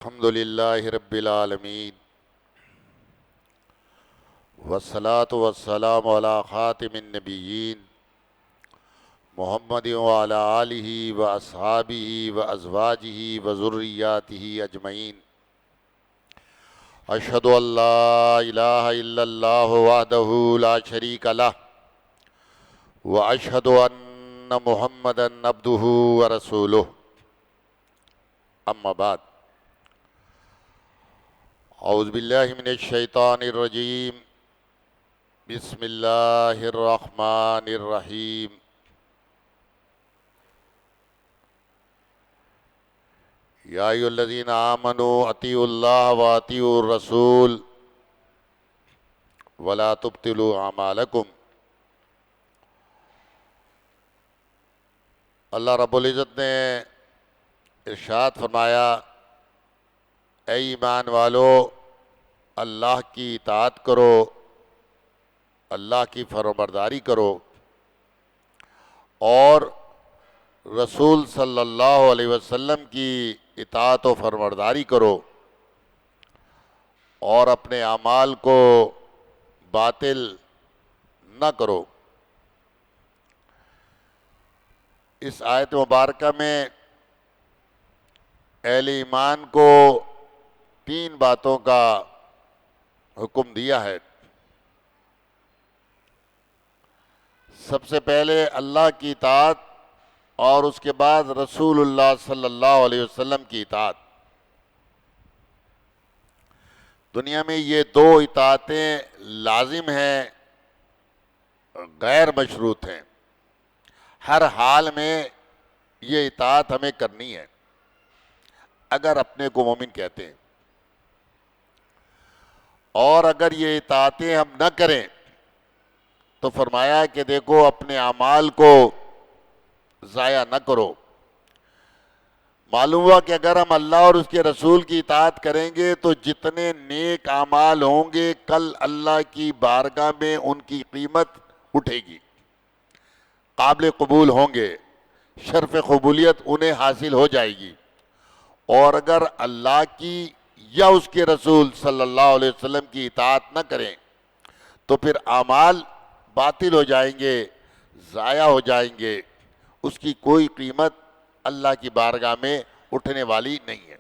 الحمد للہ رب العالمین والصلاة والسلام علی خاتم النبیین محمد وعلی آلہ واصحابہ وازواجہ وذریاتہ اجمعین اشہد ان لا الہ الا اللہ وحدہ لا شریک لہ واشہد ان محمدا عبدہ ورسولہ اما بعد اعوذ باللہ من الشیطان الرجیم بسم اللہ الرحمن الرحیم یا ایھا الذین آمنوا اطیعوا اللہ واطیعوا الرسول ولا تبطلوا اعمالکم۔ اللہ رب العزت نے ارشاد فرمایا، اے ایمان والو، اللہ کی اطاعت کرو، اللہ کی فرمانبرداری کرو اور رسول صلی اللہ علیہ وسلم کی اطاعت و فرمانبرداری کرو اور اپنے اعمال کو باطل نہ کرو۔ اس آیت مبارکہ میں اہل ایمان کو 3 باتوں کا حکم دیا ہے۔ سب سے پہلے اللہ کی اطاعت اور اس کے بعد رسول اللہ صلی اللہ علیہ وسلم کی اطاعت۔ دنیا میں یہ 2 اطاعتیں لازم ہیں، غیر مشروط ہیں۔ ہر حال میں یہ اطاعت ہمیں کرنی ہے اگر اپنے کو مومن کہتے ہیں، اور اگر یہ اطاعتیں ہم نہ کریں تو فرمایا کہ دیکھو اپنے اعمال کو ضائع نہ کرو۔ معلوم ہوا کہ اگر ہم اللہ اور اس کے رسول کی اطاعت کریں گے تو جتنے نیک اعمال ہوں گے کل اللہ کی بارگاہ میں ان کی قیمت اٹھے گی، قابل قبول ہوں گے، شرف قبولیت انہیں حاصل ہو جائے گی۔ اور اگر اللہ کی یا اس کے رسول صلی اللہ علیہ وسلم کی اطاعت نہ کریں تو پھر اعمال باطل ہو جائیں گے، ضائع ہو جائیں گے، اس کی کوئی قیمت اللہ کی بارگاہ میں اٹھنے والی نہیں ہے۔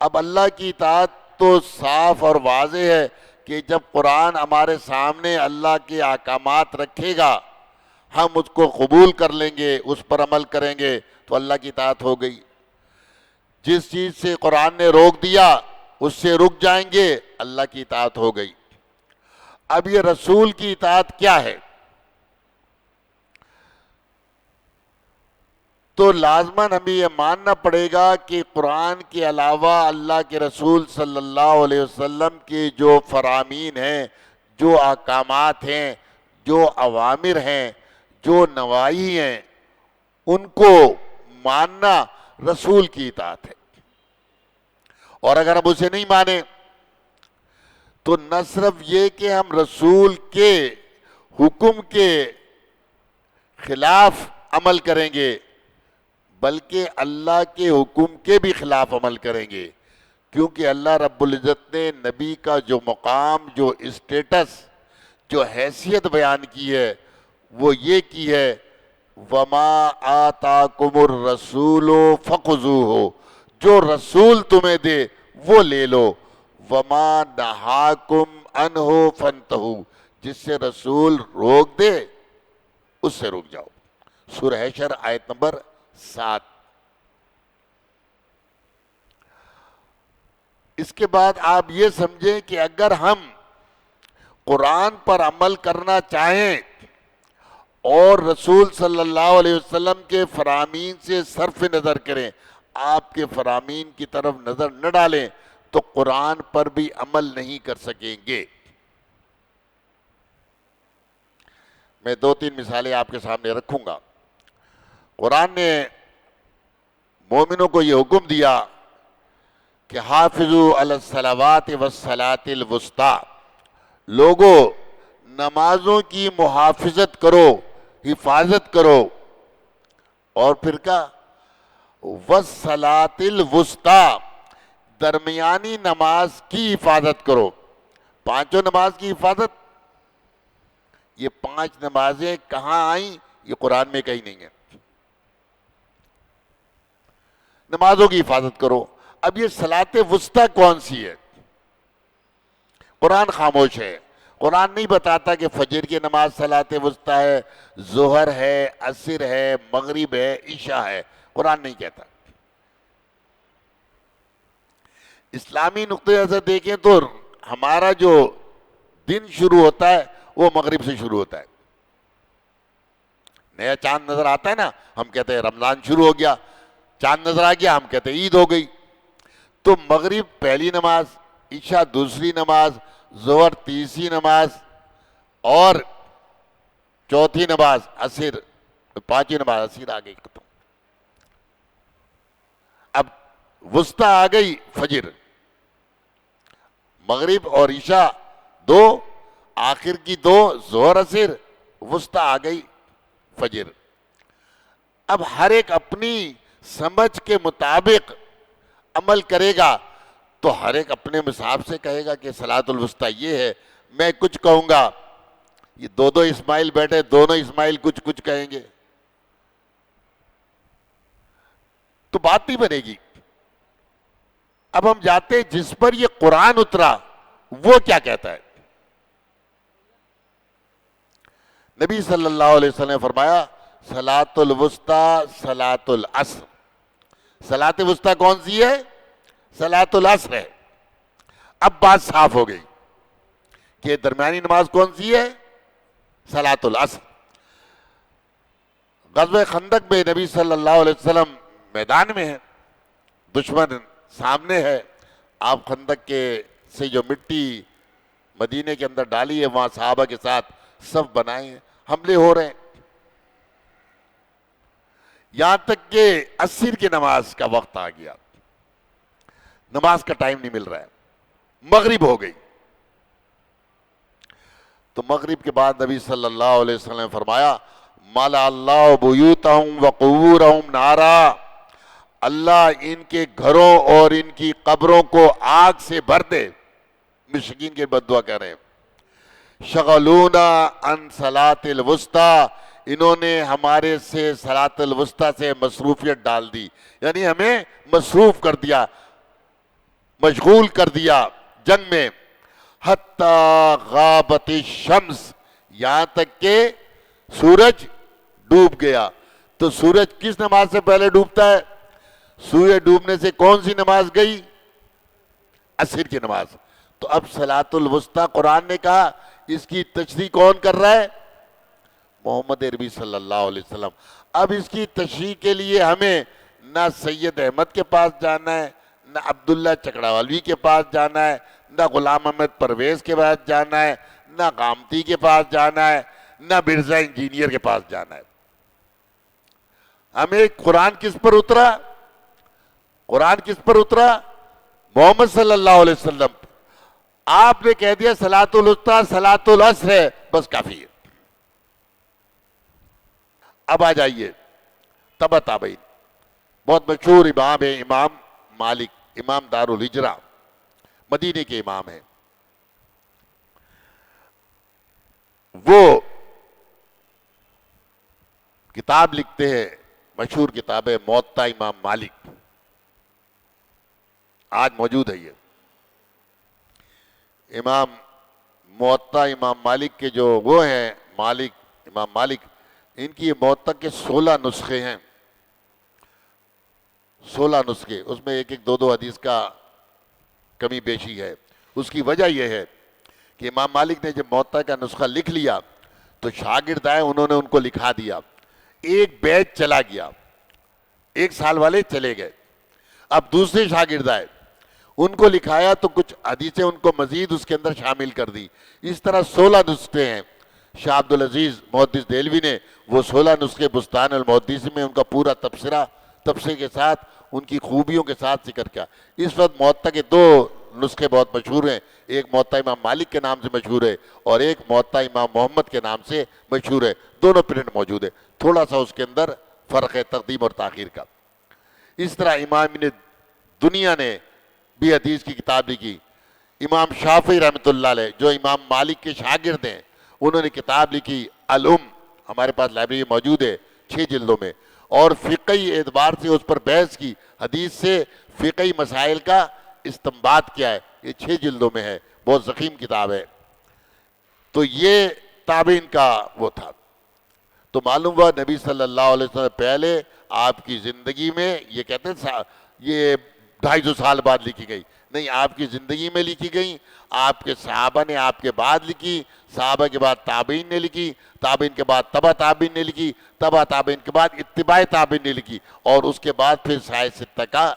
اب اللہ کی اطاعت تو صاف اور واضح ہے کہ جب قرآن ہمارے سامنے اللہ کے احکامات رکھے گا ہم اس کو قبول کر لیں گے، اس پر عمل کریں گے تو اللہ کی اطاعت ہو گئی۔ جس چیز سے قرآن نے روک دیا اس سے رک جائیں گے، اللہ کی اطاعت ہو گئی۔ اب یہ رسول کی اطاعت کیا ہے؟ تو لازماً ہمیں یہ ماننا پڑے گا کہ قرآن کے علاوہ اللہ کے رسول صلی اللہ علیہ وسلم کے جو فرامین ہیں، جو احکامات ہیں، جو اوامر ہیں، جو نواہی ہیں، ان کو ماننا رسول کی اطاعت ہے۔ اور اگر ہم اسے نہیں مانیں تو نہ صرف یہ کہ ہم رسول کے حکم کے خلاف عمل کریں گے بلکہ اللہ کے حکم کے بھی خلاف عمل کریں گے، کیونکہ اللہ رب العزت نے نبی کا جو مقام، جو اسٹیٹس، جو حیثیت بیان کی ہے وہ یہ کی ہے، وَمَا آتَاكُمُ الرَّسُولُ فَخُذُوهُ، جو رسول تمہیں دے وہ لے لو، وَمَا نَهَاكُمْ عَنْهُ فَانْتَهُوا، جس سے رسول روک دے اس سے رک جاؤ۔ سورہ حشر آیت نمبر 7۔ اس کے بعد آپ یہ سمجھیں کہ اگر ہم قرآن پر عمل کرنا چاہیں اور رسول صلی اللہ علیہ وسلم کے فرامین سے صرف نظر کریں، آپ کے فرامین کی طرف نظر نہ ڈالیں تو قرآن پر بھی عمل نہیں کر سکیں گے۔ میں 2-3 مثالیں آپ کے سامنے رکھوں گا۔ قرآن نے مومنوں کو یہ حکم دیا کہ حافظوا علی الصلوات والصلاة الوسطی، لوگو نمازوں کی محافظت کرو، حفاظت کرو، اور پھر کیا؟ وَالصَّلَاةِ الْوُسْطَىٰ، درمیانی نماز کی حفاظت کرو. پانچوں نماز کی حفاظت، یہ پانچ نمازیں کہاں آئیں؟ یہ قرآن میں کہیں نہیں ہے. نمازوں کی حفاظت کرو. اب یہ صلاۃ وسطیٰ کون سی ہے؟ قرآن خاموش ہے. قرآن نہیں بتاتا کہ فجر کی نماز صلاۃ وسطیٰ ہے، ظہر ہے، عصر ہے، مغرب ہے، عشاء ہے. قرآن نہیں کہتا. اسلامی نقطۂ نظر دیکھیں تو ہمارا جو دن شروع ہوتا ہے وہ مغرب سے شروع ہوتا ہے. نیا چاند نظر آتا ہے نا، ہم کہتے ہیں رمضان شروع ہو گیا. چاند نظر آ گیا، ہم کہتے ہیں عید ہو گئی. تو مغرب پہلی نماز، عشاء دوسری نماز، ظہر تیسری نماز، اور چوتھی نماز عصر، پانچویں نماز عصر آ گئی ختم. اب وسطیٰ آ گئی فجر. مغرب اور عشاء دو، آخر کی دو ظہر عصر، وسطیٰ آ گئی فجر. اب ہر ایک اپنی سمجھ کے مطابق عمل کرے گا تو ہر ایک اپنے حساب سے کہے گا کہ صلاۃ الوسطیٰ یہ ہے. میں کچھ کہوں گا، یہ دو دو اسماعیل بیٹھے، دونوں اسماعیل کچھ کہیں گے تو بات نہیں بنے گی. اب ہم جاتے ہیں جس پر یہ قرآن اترا وہ کیا کہتا ہے. نبی صلی اللہ علیہ وسلم نے فرمایا صلاۃ الوسطیٰ صلاۃ العصر. صلاۃ وسطیٰ کون سی ہے؟ صلاۃ العصر ہے. اب بات صاف ہو گئی کہ درمیانی نماز کون سی ہے؟ صلاۃ العصر. غزوہ خندق میں نبی صلی اللہ علیہ وسلم میدان میں ہیں، دشمن سامنے ہے. آپ خندق کے سے جو مٹی مدینے کے اندر ڈالی ہے وہاں صحابہ کے ساتھ صف بنائے ہیں، حملے ہو رہے ہیں. یہاں تک کہ عصر کی نماز کا وقت آ گیا، نماز کا ٹائم نہیں مل رہا ہے، مغرب ہو گئی. تو مغرب کے بعد نبی صلی اللہ علیہ وسلم نے فرمایا مَلَأَ اللَّهُ بُيُوتَهُمْ وَقُبُورَهُمْ نَارًا، اللہ ان کے گھروں اور ان کی قبروں کو آگ سے بھر دے. مشرکین کے بد دعا کہہ رہے ہیں شغلونا عن صلاۃ الوسطیٰ، انہوں نے ہمارے سے صلاۃ الوسطیٰ سے مصروفیت ڈال دی، یعنی ہمیں مصروف کر دیا، مشغول کر دیا جنگ میں. حتیٰ غابت الشمس، یہاں تک کہ سورج ڈوب گیا. تو سورج کس نماز سے پہلے ڈوبتا ہے؟ سورج ڈوبنے سے کون سی نماز گئی؟ عصر کی نماز. تو اب صلاۃ الوسطیٰ قرآن نے کہا، اس کی تشریح کون کر رہا ہے؟ محمد عربی صلی اللہ علیہ وسلم. اب اس کی تشریح کے لیے ہمیں نہ سید احمد کے پاس جانا ہے، نہ عبداللہ چکڑاوالوی کے پاس جانا ہے، نہ غلام احمد پرویز کے پاس جانا ہے، نہ قامتی کے پاس جانا ہے، نہ مرزا انجینئر کے پاس جانا ہے. ہمیں قرآن کس پر اترا؟ قرآن کس پر اترا؟ محمد صلی اللہ علیہ وسلم. آپ نے کہہ دیا صلاۃ الوسطیٰ صلاۃ العصر ہے، بس کافی ہے. اب آ جائیے تبع تابعین. بہت مشہور امام ہے امام مالک، امام دار الہجرہ، مدینے کے امام ہیں. وہ کتاب لکھتے ہیں، مشہور کتاب ہے موطا امام مالک، آج موجود ہے. یہ امام موطا امام مالک کے جو وہ ہیں مالک، امام مالک، ان کی موطا کے 16 نسخے ہیں. 16 نسخے، اس میں ایک ایک دو حدیث کا کمی بیشی ہے. اس کی وجہ یہ ہے کہ امام مالک نے جب موطا کا نسخہ لکھ لیا تو شاگرد آئے، انہوں نے ان کو لکھا دیا. ایک بیچ چلا گیا، 1 سال والے چلے گئے. اب دوسرے شاگرد آئے، ان کو لکھایا تو کچھ حدیثیں ان کو مزید اس کے اندر شامل کر دی. اس طرح 16 نسخے ہیں. شاہ عبدالعزیز محدث دہلوی نے وہ 16 نسخے بستان المحدث میں ان کا پورا تبصرے کے ساتھ ان کی خوبیوں کے ساتھ ذکر کیا. اس وقت موطا کے 2 نسخے بہت مشہور ہیں. ایک موطا امام مالک کے نام سے مشہور ہے اور ایک موطا امام محمد کے نام سے مشہور ہے. دونوں پرنٹ موجود ہے، تھوڑا سا اس کے اندر فرق ہے تقدیم اور تاخیر کا. اس طرح امام ابن دنیا نے بھی حدیث کی کتاب لکھی. امام شافعی رحمۃ اللہ علیہ جو امام مالک کے شاگرد ہیں, انہوں نے کتاب لکھی الام, ہمارے پاس لائبریری موجود ہے 6 جلدوں میں, اور فقہی اعتبار سے اس پر بحث کی, حدیث سے فقہی مسائل کا استنباط کیا ہے, یہ 6 جلدوں میں ہے, بہت ضخیم کتاب ہے. تو یہ تابعین کا وہ تھا. تو معلوم ہوا نبی صلی اللہ علیہ وسلم پہلے آپ کی زندگی میں, یہ کہتے ہیں یہ 250 سال بعد لکھی گئی, نہیں, آپ کی زندگی میں لکھی گئی, آپ کے صحابہ نے آپ کے بعد لکھی, صحابہ کے بعد تابعین نے لکھی, تابعین کے بعد تبع تابعین نے لکھی, تبع تابعین کے بعد اتباع تابعین نے لکھی, اور اس کے بعد پھر سائے ستہ کا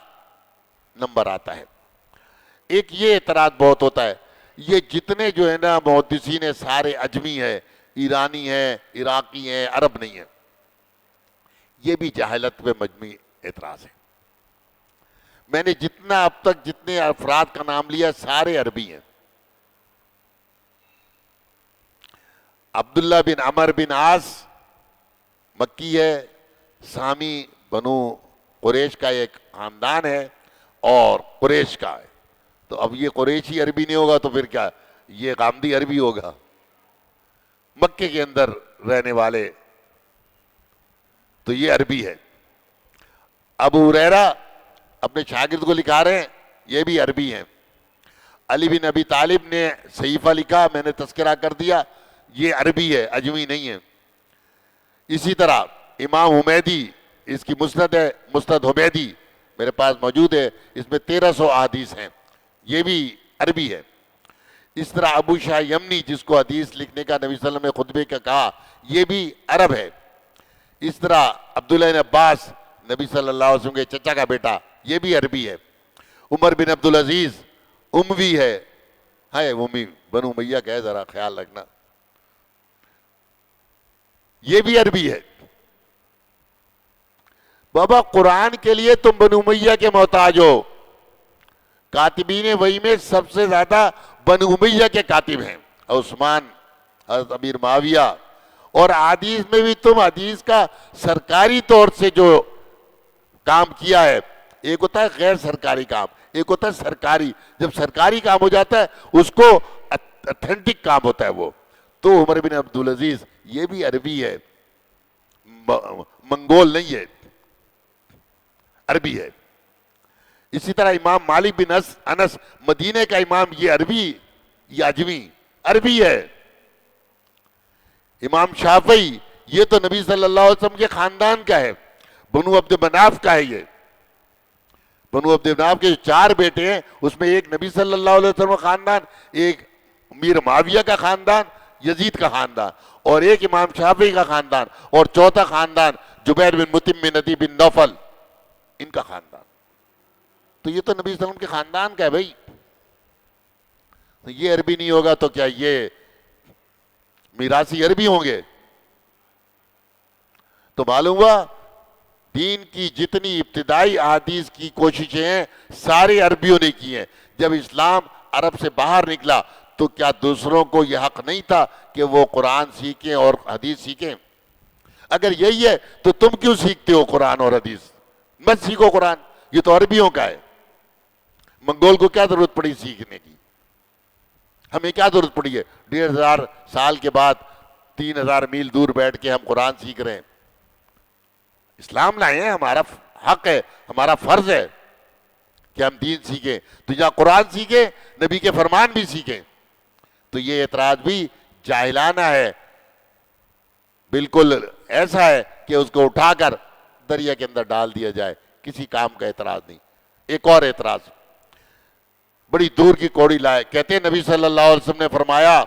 نمبر آتا ہے. ایک یہ اعتراض بہت ہوتا ہے, یہ جتنے جو ہے نا محدثین ہیں سارے عجمی ہیں, ایرانی ہیں, عراقی ہیں, عرب نہیں ہیں. یہ بھی جہالت پہ مجموعی اعتراض ہے. میں نے جتنا اب تک جتنے افراد کا نام لیا سارے عربی ہیں. عبداللہ بن عمر بن عاص مکی ہے, سامی بنو قریش کا ایک خاندان ہے اور قریش کا ہے. تو اب یہ قریشی عربی نہیں ہوگا تو پھر کیا, یہ غامدی عربی ہوگا, مکے کے اندر رہنے والے, تو یہ عربی ہے. ابو ہریرہ اپنے شاگرد کو لکھا رہے ہیں, یہ بھی عربی ہیں. علی بن ابی طالب نے صحیفہ لکھا, میں نے تذکرہ کر دیا, یہ عربی ہے, عجمی نہیں ہے. اسی طرح امام حمیدی, اس کی مسند ہے, مسند حمیدی میرے پاس موجود ہے, اس میں 1300 احادیث ہیں, یہ بھی عربی ہے. اس طرح ابو شاہ یمنی جس کو حدیث لکھنے کا نبی صلی اللہ علیہ وسلم نے خطبے کا کہا, یہ بھی عرب ہے. اس طرح عبداللہ بن عباس نبی صلی اللہ علیہ وسلم کے چچا کا بیٹا, یہ بھی عربی ہے. عمر بن عبدالعزیز اموی ہے, امی بنو امیہ کا ہے, ذرا خیال رکھنا, یہ بھی عربی ہے. بابا قرآن کے لیے تم بنو امیہ کے محتاج ہو. کاتبین وحی میں سب سے زیادہ بنو امیہ کے کاتب ہیں, عثمان, حضرت امیر معاویہ. اور حدیث میں بھی تم حدیث کا سرکاری طور سے جو کام کیا ہے, ایک ہوتا ہے غیر سرکاری کام, ایک ہوتا ہے سرکاری. جب سرکاری کام ہو جاتا ہے اس کو اتھینٹک کام ہوتا ہے وہ. تو عمر بن عبدالعزیز یہ بھی عربی ہے, منگول نہیں ہے, عربی ہے. اسی طرح امام مالک بن انس مدینہ کا امام, یہ عربی, یہ عجمی, عربی ہے. امام شافعی یہ تو نبی صلی اللہ علیہ وسلم کے خاندان کا ہے, بنو عبد مناف کا ہے. یہ بنو عبد مناف کے 4 بیٹے ہیں, اس میں ایک نبی صلی اللہ علیہ وسلم کا خاندان, ایک امیر معاویہ کا خاندان, یزید کا خاندان, اور ایک امام شافعی کا خاندان, اور چوتھا خاندان جبیر بن مطعم بن عدی بن نوفل, ان کا خاندان. تو یہ تو نبی صلی اللہ علیہ وسلم کے خاندان کا ہے بھائی. یہ عربی نہیں ہوگا تو کیا یہ میراثی عربی ہوں گے؟ تو معلوم ہوا دین کی جتنی ابتدائی احادیث کی کوششیں ہیں سارے عربیوں نے کی ہیں. جب اسلام عرب سے باہر نکلا تو کیا دوسروں کو یہ حق نہیں تھا کہ وہ قرآن سیکھیں اور حدیث سیکھیں؟ اگر یہی ہے تو تم کیوں سیکھتے ہو قرآن اور حدیث؟ مت سیکھو قرآن, یہ تو عربیوں کا ہے. منگول کو کیا ضرورت پڑی سیکھنے کی؟ ہمیں کیا ضرورت پڑی ہے 1500 سال کے بعد 3000 میل دور بیٹھ کے ہم قرآن سیکھ رہے ہیں؟ اسلام لائے ہیں, ہمارا حق ہے, ہمارا فرض ہے کہ ہم دین سیکھیں. تو یا قرآن سیکھیں, نبی کے فرمان بھی سیکھیں. تو یہ اعتراض بھی جاہلانہ ہے, بالکل ایسا ہے کہ اس کو اٹھا کر دریا کے اندر ڈال دیا جائے, کسی کام کا اعتراض نہیں. ایک اور اعتراض بڑی دور کی کوڑی لائے, کہتے ہیں نبی صلی اللہ علیہ وسلم نے فرمایا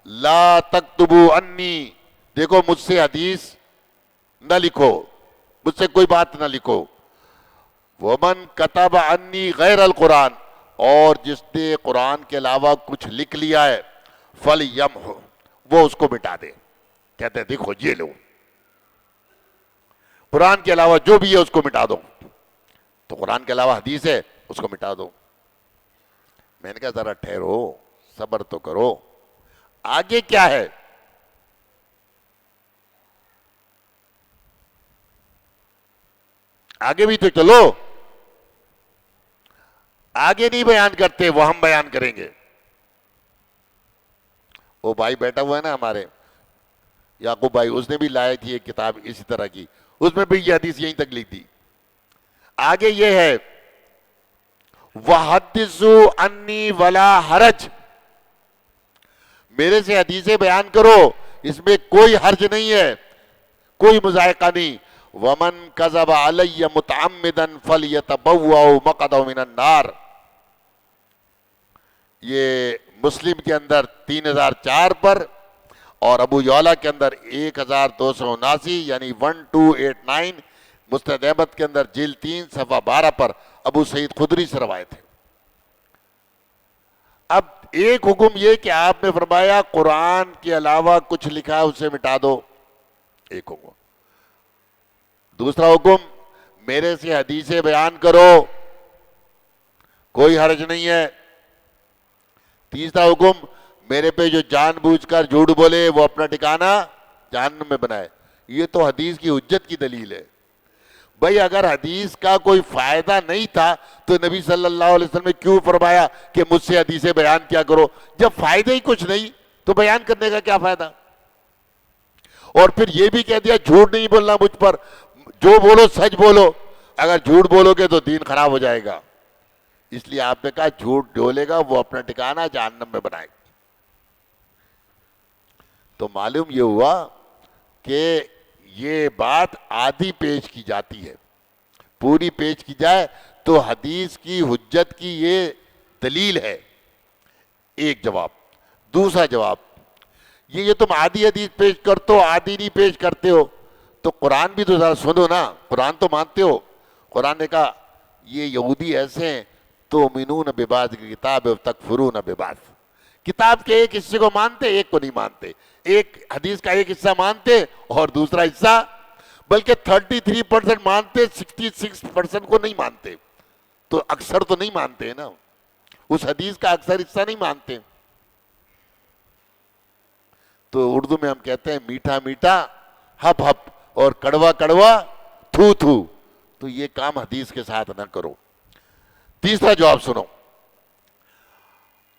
لا تکتبوا انی, دیکھو مجھ سے حدیث نہ لکھو, مجھ سے کوئی بات نہ لکھو. ومن کتب انی غیر القرآن, اور جس نے قرآن کے علاوہ کچھ لکھ لیا ہے فلیمح, وہ اس کو مٹا دے. کہتے ہیں دیکھو یہ لو, قرآن کے علاوہ جو بھی ہے اس کو مٹا دو. تو قرآن کے علاوہ حدیث ہے, اس کو مٹا دو. میں نے کہا ذرا ٹھہرو, صبر تو کرو, آگے کیا ہے؟ آگے بھی تو چلو. آگے نہیں بیان کرتے, وہ ہم بیان کریں گے. وہ بھائی بیٹھا ہوا ہے نا ہمارے یعقوب بھائی, اس نے بھی لائی تھی ایک کتاب اسی طرح کی, اس میں بھی یہ حدیث یہیں تک لکھی تھی. آگے یہ ہے وَحَدِّثُوا عَنِّي وَلَا حَرَجْ, میرے سے حدیثیں بیان کرو, اس میں کوئی حرج نہیں ہے, کوئی مذائقہ نہیں. وَمَنْ كَذَبَ عَلَيَّ مُتَعَمِّدًا فَلْيَتَبَوَّأْ مَقْعَدَهُ مِنَ النَّارِ. یہ مسلم کے اندر 3004 پر اور ابو یعلا کے اندر 1279 یعنی 1289, مسند احمد کے اندر جلد 3 صفحہ 12 پر ابو سعید خدری سے روایت ہے. اب ایک حکم یہ کہ آپ نے فرمایا قرآن کے علاوہ کچھ لکھا ہے اسے مٹا دو, ایک حکم. دوسرا حکم میرے سے حدیثیں بیان کرو, کوئی حرج نہیں ہے. تیسرا حکم میرے پہ جو جان بوجھ کر جھوٹ بولے وہ اپنا ٹھکانہ جہنم میں بنائے. یہ تو حدیث کی حجت کی دلیل ہے. بھئی اگر حدیث کا کوئی فائدہ نہیں تھا تو نبی صلی اللہ علیہ وسلم نے کیوں فرمایا کہ مجھ سے حدیثیں بیان کیا کرو؟ جب فائدہ ہی کچھ نہیں تو بیان کرنے کا کیا فائدہ؟ اور پھر یہ بھی کہہ دیا جھوٹ نہیں بولنا مجھ پر, جو بولو سچ بولو. اگر جھوٹ بولو گے تو دین خراب ہو جائے گا, اس لیے آپ نے کہا جھوٹ ڈولے گا وہ اپنا ٹھکانہ جہنم میں بنائے. تو معلوم یہ ہوا کہ یہ بات آدھی پیش کی جاتی ہے, پوری پیش کی جائے تو حدیث کی حجت کی یہ دلیل ہے. ایک جواب. دوسرا جواب یہ تم آدھی حدیث پیش کرتے ہو, آدھی نہیں پیش کرتے ہو, تو قرآن بھی تو ذرا سنو نا, قرآن تو مانتے ہو. قرآن نے کہا یہ یہودی ایسے ہیں تؤمنون ببعض الکتاب وتکفرون ببعض, کتاب کے ایک حصے کو مانتے ایک کو نہیں مانتے, ایک حدیث کا ایک حصہ مانتے اور دوسرا حصہ بلکہ 33% مانتے, 66% کو نہیں مانتے. تو اکثر تو نہیں مانتے نا, اس حدیث کا اکثر حصہ نہیں مانتے. تو اردو میں ہم کہتے ہیں میٹھا میٹھا ہپ ہپ اور کڑوا کڑوا تھو تھو. تو یہ کام حدیث کے ساتھ نہ کرو. تیسرا جواب سنو,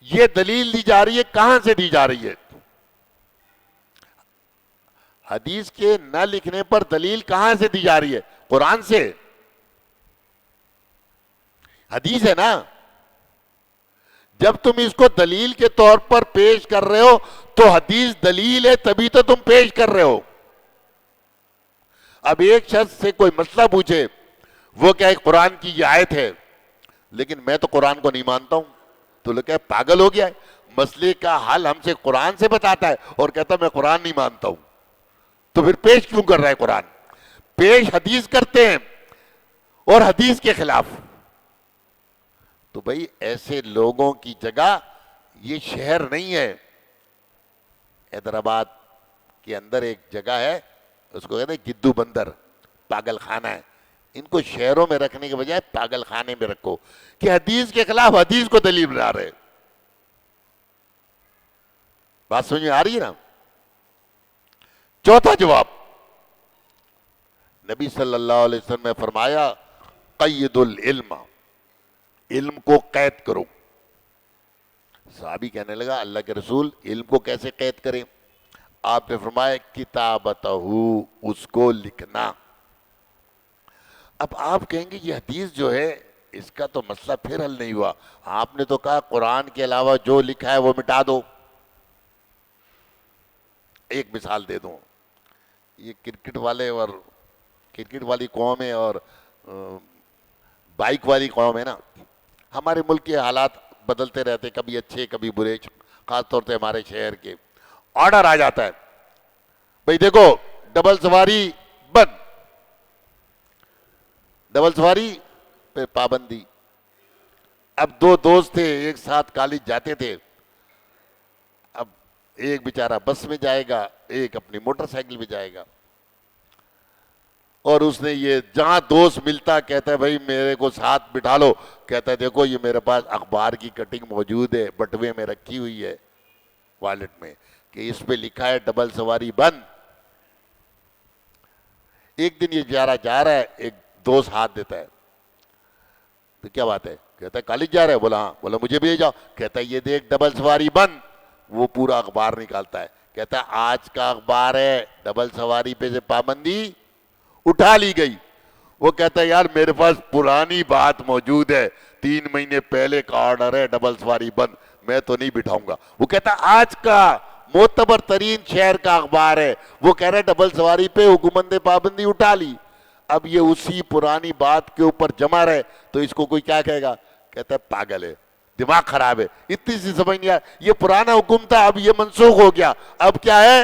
یہ دلیل دی جا رہی ہے, کہاں سے دی جا رہی ہے؟ حدیث کے نہ لکھنے پر دلیل کہاں سے دی جا رہی ہے؟ قرآن سے. حدیث ہے نا, جب تم اس کو دلیل کے طور پر پیش کر رہے ہو تو حدیث دلیل ہے تبھی تو تم پیش کر رہے ہو. اب ایک شخص سے کوئی مسئلہ پوچھے, وہ کیا ایک قرآن کی یہ آیت ہے لیکن میں تو قرآن کو نہیں مانتا ہوں, تو لوگ کہ پاگل ہو گیا ہے, مسئلے کا حل ہم سے قرآن سے بتاتا ہے اور کہتا میں قرآن نہیں مانتا ہوں, تو پھر پیش کیوں کر رہا ہے قرآن؟ پیش حدیث کرتے ہیں اور حدیث کے خلاف. تو بھئی ایسے لوگوں کی جگہ یہ شہر نہیں ہے. حیدرآباد کے اندر ایک جگہ ہے, اس کو کہتے ہیں گدو بندر, پاگل خانہ ہے. ان کو شہروں میں رکھنے کے بجائے پاگل خانے میں رکھو کہ حدیث کے خلاف حدیث کو دلیل بنا رہے. بات سمجھ میں آ رہی ہے نا؟ چوتھا جواب, نبی صلی اللہ علیہ وسلم نے فرمایا قید العلم, علم کو قید کرو. صحابی کہنے لگا اللہ کے رسول علم کو کیسے قید کریں؟ آپ نے فرمایا کتابتہ, اس کو لکھنا. اب آپ کہیں گے یہ حدیث جو ہے اس کا تو مسئلہ پھر حل نہیں ہوا, آپ نے تو کہا قرآن کے علاوہ جو لکھا ہے وہ مٹا دو. ایک مثال دے دوں, یہ کرکٹ والے اور کرکٹ والی قوم ہے اور بائک والی قوم ہے نا, ہمارے ملک کے حالات بدلتے رہتے, کبھی اچھے کبھی برے, خاص طور سے ہمارے شہر کے. آرڈر آ جاتا ہے بھئی دیکھو ڈبل سواری بند, ڈبل سواری پہ پابندی. اب دو دوست تھے ایک ساتھ کالج جاتے تھے, اب ایک بیچارہ بس میں جائے گا ایک اپنی موٹر سائیکل پہ جائے گا, اور اس نے یہ جہاں دوست ملتا کہتا ہے بھائی میرے کو ساتھ بٹھا لو, کہتا ہے دیکھو یہ میرے پاس اخبار کی کٹنگ موجود ہے, بٹوے میں رکھی ہوئی ہے والٹ میں, کہ اس پہ لکھا ہے ڈبل سواری بند. ایک دن یہ بیچارہ جا رہا ہے, ایک دوست ہاتھ دیتا ہے، تو کیا بات ہے؟ کہتا ہے کالج جا رہا ہے؟ بولا ہاں۔ بولا مجھے بھی لے جاؤ۔ کہتا ہے یہ دیکھ ڈبل سواری بند۔ وہ پورا اخبار نکالتا ہے، کہتا ہے آج کا اخبار ہے ڈبل سواری پہ سے پابندی اٹھا لی گئی۔ وہ کہتا ہے یار میرے پاس پرانی بات موجود ہے، 3 مہینے پہلے کا آرڈر ہے ڈبل سواری بند، میں تو نہیں بٹھاؤں گا۔ وہ کہتا ہے آج کا معتبر ترین شہر کا اخبار ہے، وہ کہہ رہا ہے ڈبل سواری پہ حکومت نے پابندی اٹھا لی۔ اب یہ اسی پرانی بات کے اوپر جمع رہے تو اس کو کوئی کیا کہے گا؟ کہتا ہے پاگل ہے، دماغ خراب ہے، اتنی سی سمجھ نہیں آیا، یہ پرانا حکم تھا اب یہ منسوخ ہو گیا، اب کیا ہے؟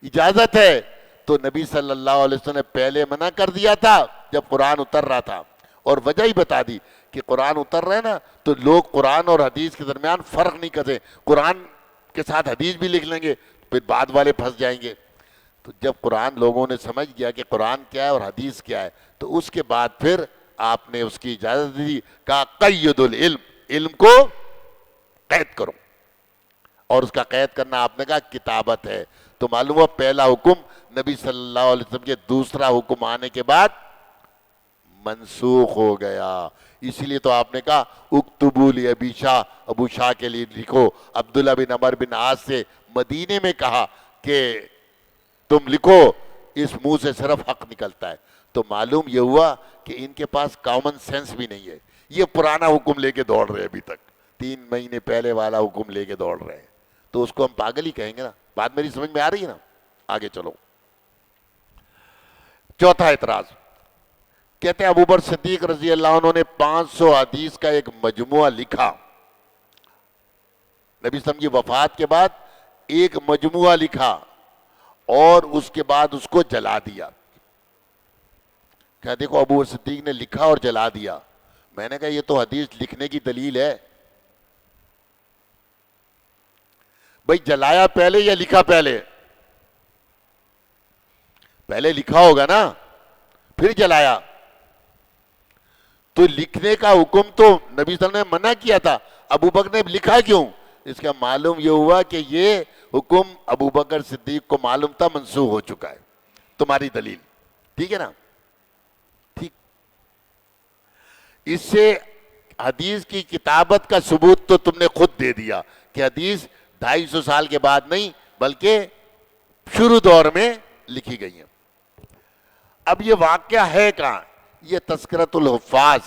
اجازت ہے۔ تو نبی صلی اللہ علیہ وسلم نے پہلے منع کر دیا تھا جب قرآن اتر رہا تھا، اور وجہ ہی بتا دی کہ قرآن اتر رہے نا تو لوگ قرآن اور حدیث کے درمیان فرق نہیں کرتے، قرآن کے ساتھ حدیث بھی لکھ لیں گے پھر بعد والے پھنس جائیں گے۔ تو جب قرآن لوگوں نے سمجھ گیا کہ قرآن کیا ہے اور حدیث کیا ہے تو اس کے بعد پھر آپ نے اس کی اجازت دی، کہا قید العلم، علم کو قید کرو، اور اس کا قید کرنا آپ نے کہا کتابت ہے۔ تو معلوم ہوا پہلا حکم نبی صلی اللہ علیہ وسلم کے دوسرا حکم آنے کے بعد منسوخ ہو گیا۔ اسی لیے تو آپ نے کہا اکتبوا لابی شاہ، ابو شاہ کے لیے لکھو۔ عبداللہ بن عمر بن عاص سے مدینے میں کہا کہ تم لکھو، اس منہ سے صرف حق نکلتا ہے۔ تو معلوم یہ ہوا کہ ان کے پاس کامن سینس بھی نہیں ہے، یہ پرانا حکم لے کے دوڑ رہے ابھی تک، 3 مہینے پہلے والا حکم لے کے دوڑ رہے ہیں، تو اس کو ہم پاگل ہی کہیں گے نا۔ بات میری سمجھ میں آ رہی ہے نا؟ آگے چلو۔ چوتھا اعتراض، کہتے ہیں ابوبکر صدیق رضی اللہ عنہ نے 500 حدیث کا ایک مجموعہ لکھا، نبی صلی اللہ علیہ وسلم کی وفات کے بعد ایک مجموعہ لکھا اور اس کے بعد اس کو جلا دیا۔ کہا دیکھو ابوبکر صدیق نے لکھا اور جلا دیا۔ میں نے کہا یہ تو حدیث لکھنے کی دلیل ہے، بھئی جلایا پہلے یا لکھا پہلے؟ پہلے لکھا ہوگا نا پھر جلایا، تو لکھنے کا حکم تو نبی صلی اللہ علیہ وسلم نے منع کیا تھا، ابوبکر نے لکھا کیوں؟ اس کا معلوم یہ ہوا کہ یہ حکم ابوبکر صدیق کو معلوم تھا منسوخ ہو چکا ہے۔ تمہاری دلیل ٹھیک ہے نا؟ ٹھیک۔ اس سے حدیث کی کتابت کا ثبوت تو تم نے خود دے دیا کہ حدیث 250 سال کے بعد نہیں بلکہ شروع دور میں لکھی گئی ہیں۔ اب یہ واقعہ ہے کہاں؟ یہ تذکرۃ الحفاظ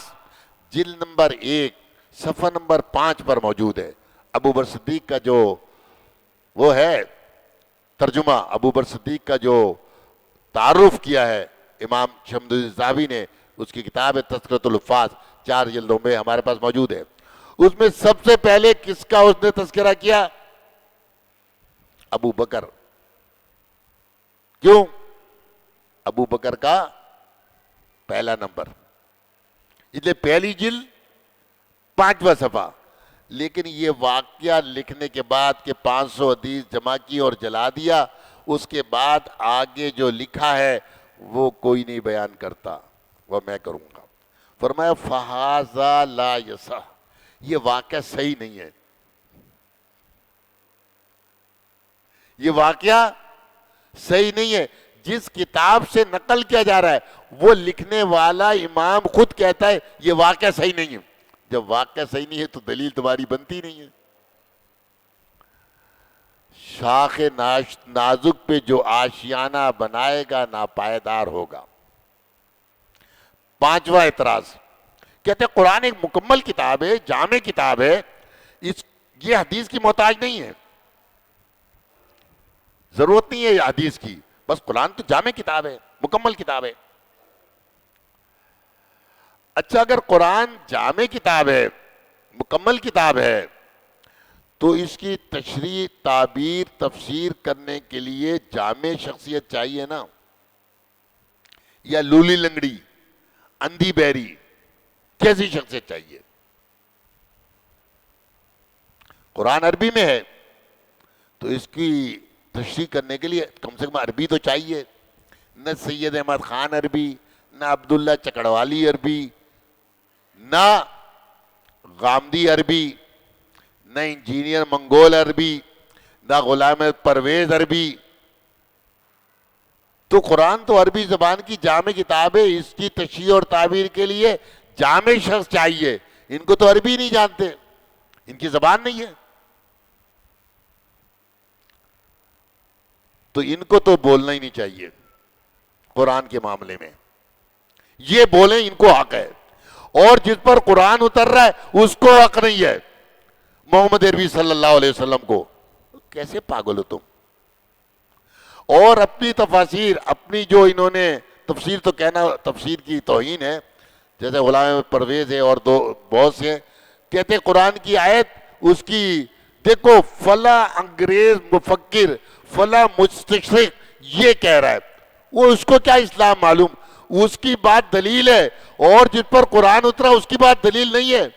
جلد نمبر 1 صفحہ نمبر 5 پر موجود ہے۔ ابوبکر صدیق کا جو وہ ہے ترجمہ، ابوبکر صدیق کا جو تعارف کیا ہے امام شمس الدین ذہبی نے، اس کی کتاب ہے تذکرۃ الحفاظ، 4 جلدوں میں ہمارے پاس موجود ہے۔ اس میں سب سے پہلے کس کا اس نے تذکرہ کیا؟ ابو بکر۔ کیوں؟ ابو بکر کا پہلا نمبر، اس لیے پہلی جلد 5واں صفحہ۔ لیکن یہ واقعہ لکھنے کے بعد کہ 500 حدیث جمع کی اور جلا دیا، اس کے بعد آگے جو لکھا ہے وہ کوئی نہیں بیان کرتا، وہ میں کروں گا۔ فرمایا فَهَذَا لَا يَصح، یہ واقعہ صحیح نہیں ہے، یہ واقعہ صحیح نہیں ہے۔ جس کتاب سے نقل کیا جا رہا ہے وہ لکھنے والا امام خود کہتا ہے یہ واقعہ صحیح نہیں ہے۔ جب واقعہ صحیح نہیں ہے تو دلیل تمہاری بنتی نہیں ہے۔ شاخ نازک پہ جو آشیانہ بنائے گا ناپائیدار ہوگا۔ 5واں اعتراض، کہتے ہیں قرآن ایک مکمل کتاب ہے، جامع کتاب ہے، یہ حدیث کی محتاج نہیں ہے، ضرورت نہیں ہے حدیث کی، بس قرآن تو جامع کتاب ہے، مکمل کتاب ہے۔ اچھا اگر قرآن جامع کتاب ہے، مکمل کتاب ہے، تو اس کی تشریح، تعبیر، تفسیر کرنے کے لیے جامع شخصیت چاہیے نا، یا لولی لنگڑی، اندھی بہری، کیسی شخصیت چاہیے؟ قرآن عربی میں ہے تو اس کی تشریح کرنے کے لیے کم سے کم عربی تو چاہیے۔ نہ سید احمد خان عربی، نہ عبداللہ چکڑوالی عربی، نہ غامدی عربی، نہ انجینئر منگول عربی، نہ غلام پرویز عربی، تو قرآن تو عربی زبان کی جامع کتاب ہے، اس کی تشریح اور تعبیر کے لیے جامع شخص چاہیے. ان کو تو عربی نہیں جانتے، ان کی زبان نہیں ہے، تو ان کو تو بولنا ہی نہیں چاہیے قرآن کے معاملے میں. یہ بولیں ان کو حق ہے، اور جس پر قرآن اتر رہا ہے اس کو حق نہیں ہے. محمد عربی صلی اللہ علیہ وسلم کو. کیسے پاگل ہو تم؟ اور اپنی تفاسیر، اپنی جو انہوں نے تفسیر، تو کہنا تفسیر کی توہین ہے، جیسے غلام پرویز ہے اور دو بہت سے کہتے قرآن کی آیت، اس کی دیکھو فلاں انگریز مفکر، فلاں مستشرق یہ کہہ رہا ہے، وہ اس کو کیا اسلام معلوم؟ اس کی بات دلیل ہے، اور جس پر قرآن اترا اس کی بات دلیل نہیں ہے.